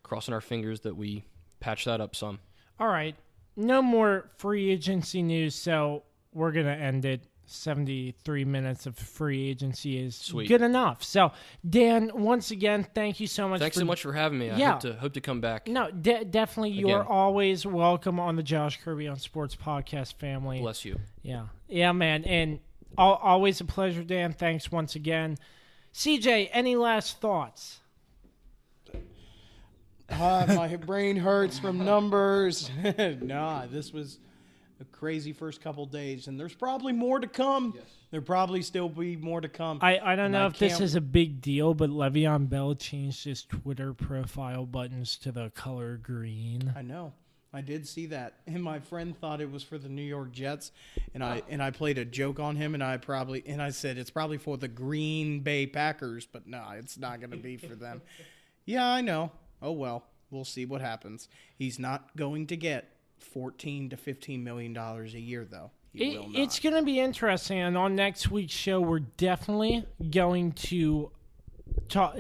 crossing our fingers that we patch that up some.
All right. No more free agency news, so we're going to end it. 73 minutes of free agency is good enough. So, Dan, once again, thank you so much.
Thanks so much for having me.
Yeah.
I hope to come back.
No, definitely. You're always welcome on the Josh Kirby on Sports podcast family.
Bless you.
Yeah. Yeah, man. And always a pleasure, Dan. Thanks once again. CJ, any last thoughts?
My brain hurts from numbers. This was a crazy first couple days, and there's probably more to come. Yes. There probably still be more to come.
I don't know if this is a big deal, but Le'Veon Bell changed his Twitter profile buttons to the color green.
I know. I did see that, and my friend thought it was for the New York Jets, and I played a joke on him, and I said it's probably for the Green Bay Packers, but no, it's not going to be for them. Yeah, I know. Oh well, we'll see what happens. He's not going to get $14 to $15 million a year, though.
It's going to be interesting, and on next week's show, we're definitely going to talk.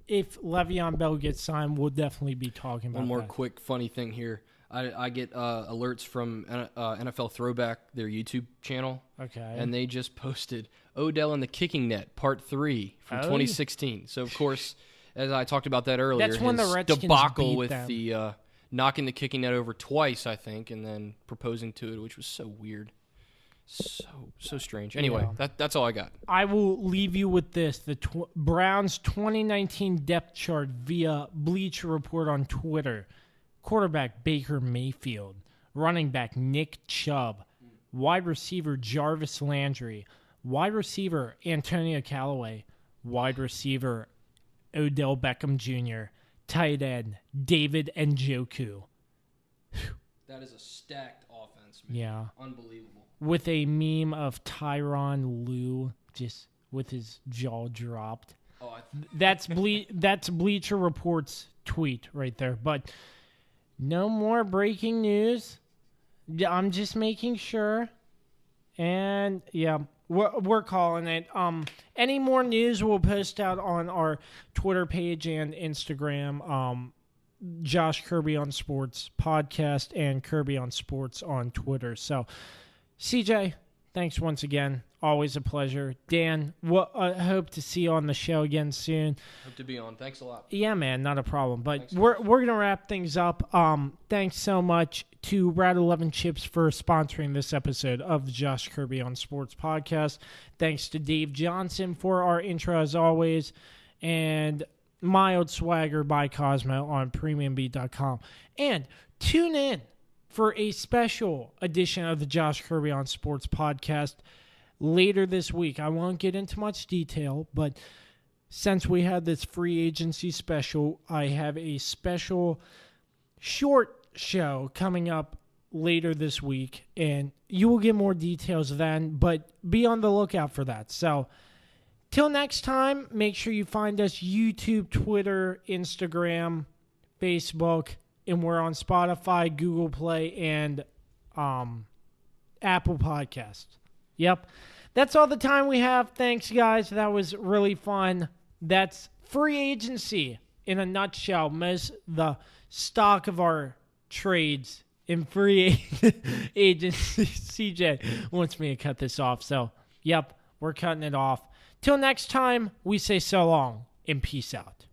If Le'Veon Bell gets signed, we'll definitely be talking about
One more
that.
quick funny thing here. I get alerts from NFL Throwback, their YouTube channel.
Okay.
And they just posted Odell and the Kicking Net, Part 3 from 2016. So, of course, as I talked about that earlier,
that's when the Redskins
debacle
beat
with
them.
the knocking the kicking net over twice, I think, and then proposing to it, which was so weird. So strange. Anyway, that's all I got.
I will leave you with this. The Browns 2019 depth chart via Bleacher Report on Twitter. Quarterback Baker Mayfield. Running back Nick Chubb. Wide receiver Jarvis Landry. Wide receiver Antonio Callaway. Wide receiver Odell Beckham Jr. Tight end David Njoku.
That is a stacked offense, man.
Yeah.
Unbelievable.
With a meme of Tyronn Lue just with his jaw dropped.
Oh,
That's Bleacher Report's tweet right there. But no more breaking news. I'm just making sure. And yeah, we're calling it. Any more news we'll post out on our Twitter page and Instagram. Josh Kirby on Sports Podcast and Kirby on Sports on Twitter. So, CJ, thanks once again. Always a pleasure. Dan, I hope to see you on the show again soon.
Hope to be on. Thanks a lot.
Yeah, man, not a problem. But we're gonna wrap things up. Thanks so much to Rad 11 Chips for sponsoring this episode of the Josh Kirby on Sports Podcast. Thanks to Dave Johnson for our intro as always, and Mild Swagger by Cosmo on PremiumBeat.com. And tune in for a special edition of the Josh Kirby on Sports Podcast later this week. I won't get into much detail, but since we had this free agency special, I have a special short show coming up later this week, and you will get more details then, but be on the lookout for that. So, till next time, make sure you find us YouTube, Twitter, Instagram, Facebook, and we're on Spotify, Google Play, and Apple Podcasts. Yep. That's all the time we have. Thanks, guys. That was really fun. That's free agency in a nutshell. Most the stock of our trades in free agency. CJ wants me to cut this off. So, yep, we're cutting it off. Till next time, we say so long and peace out.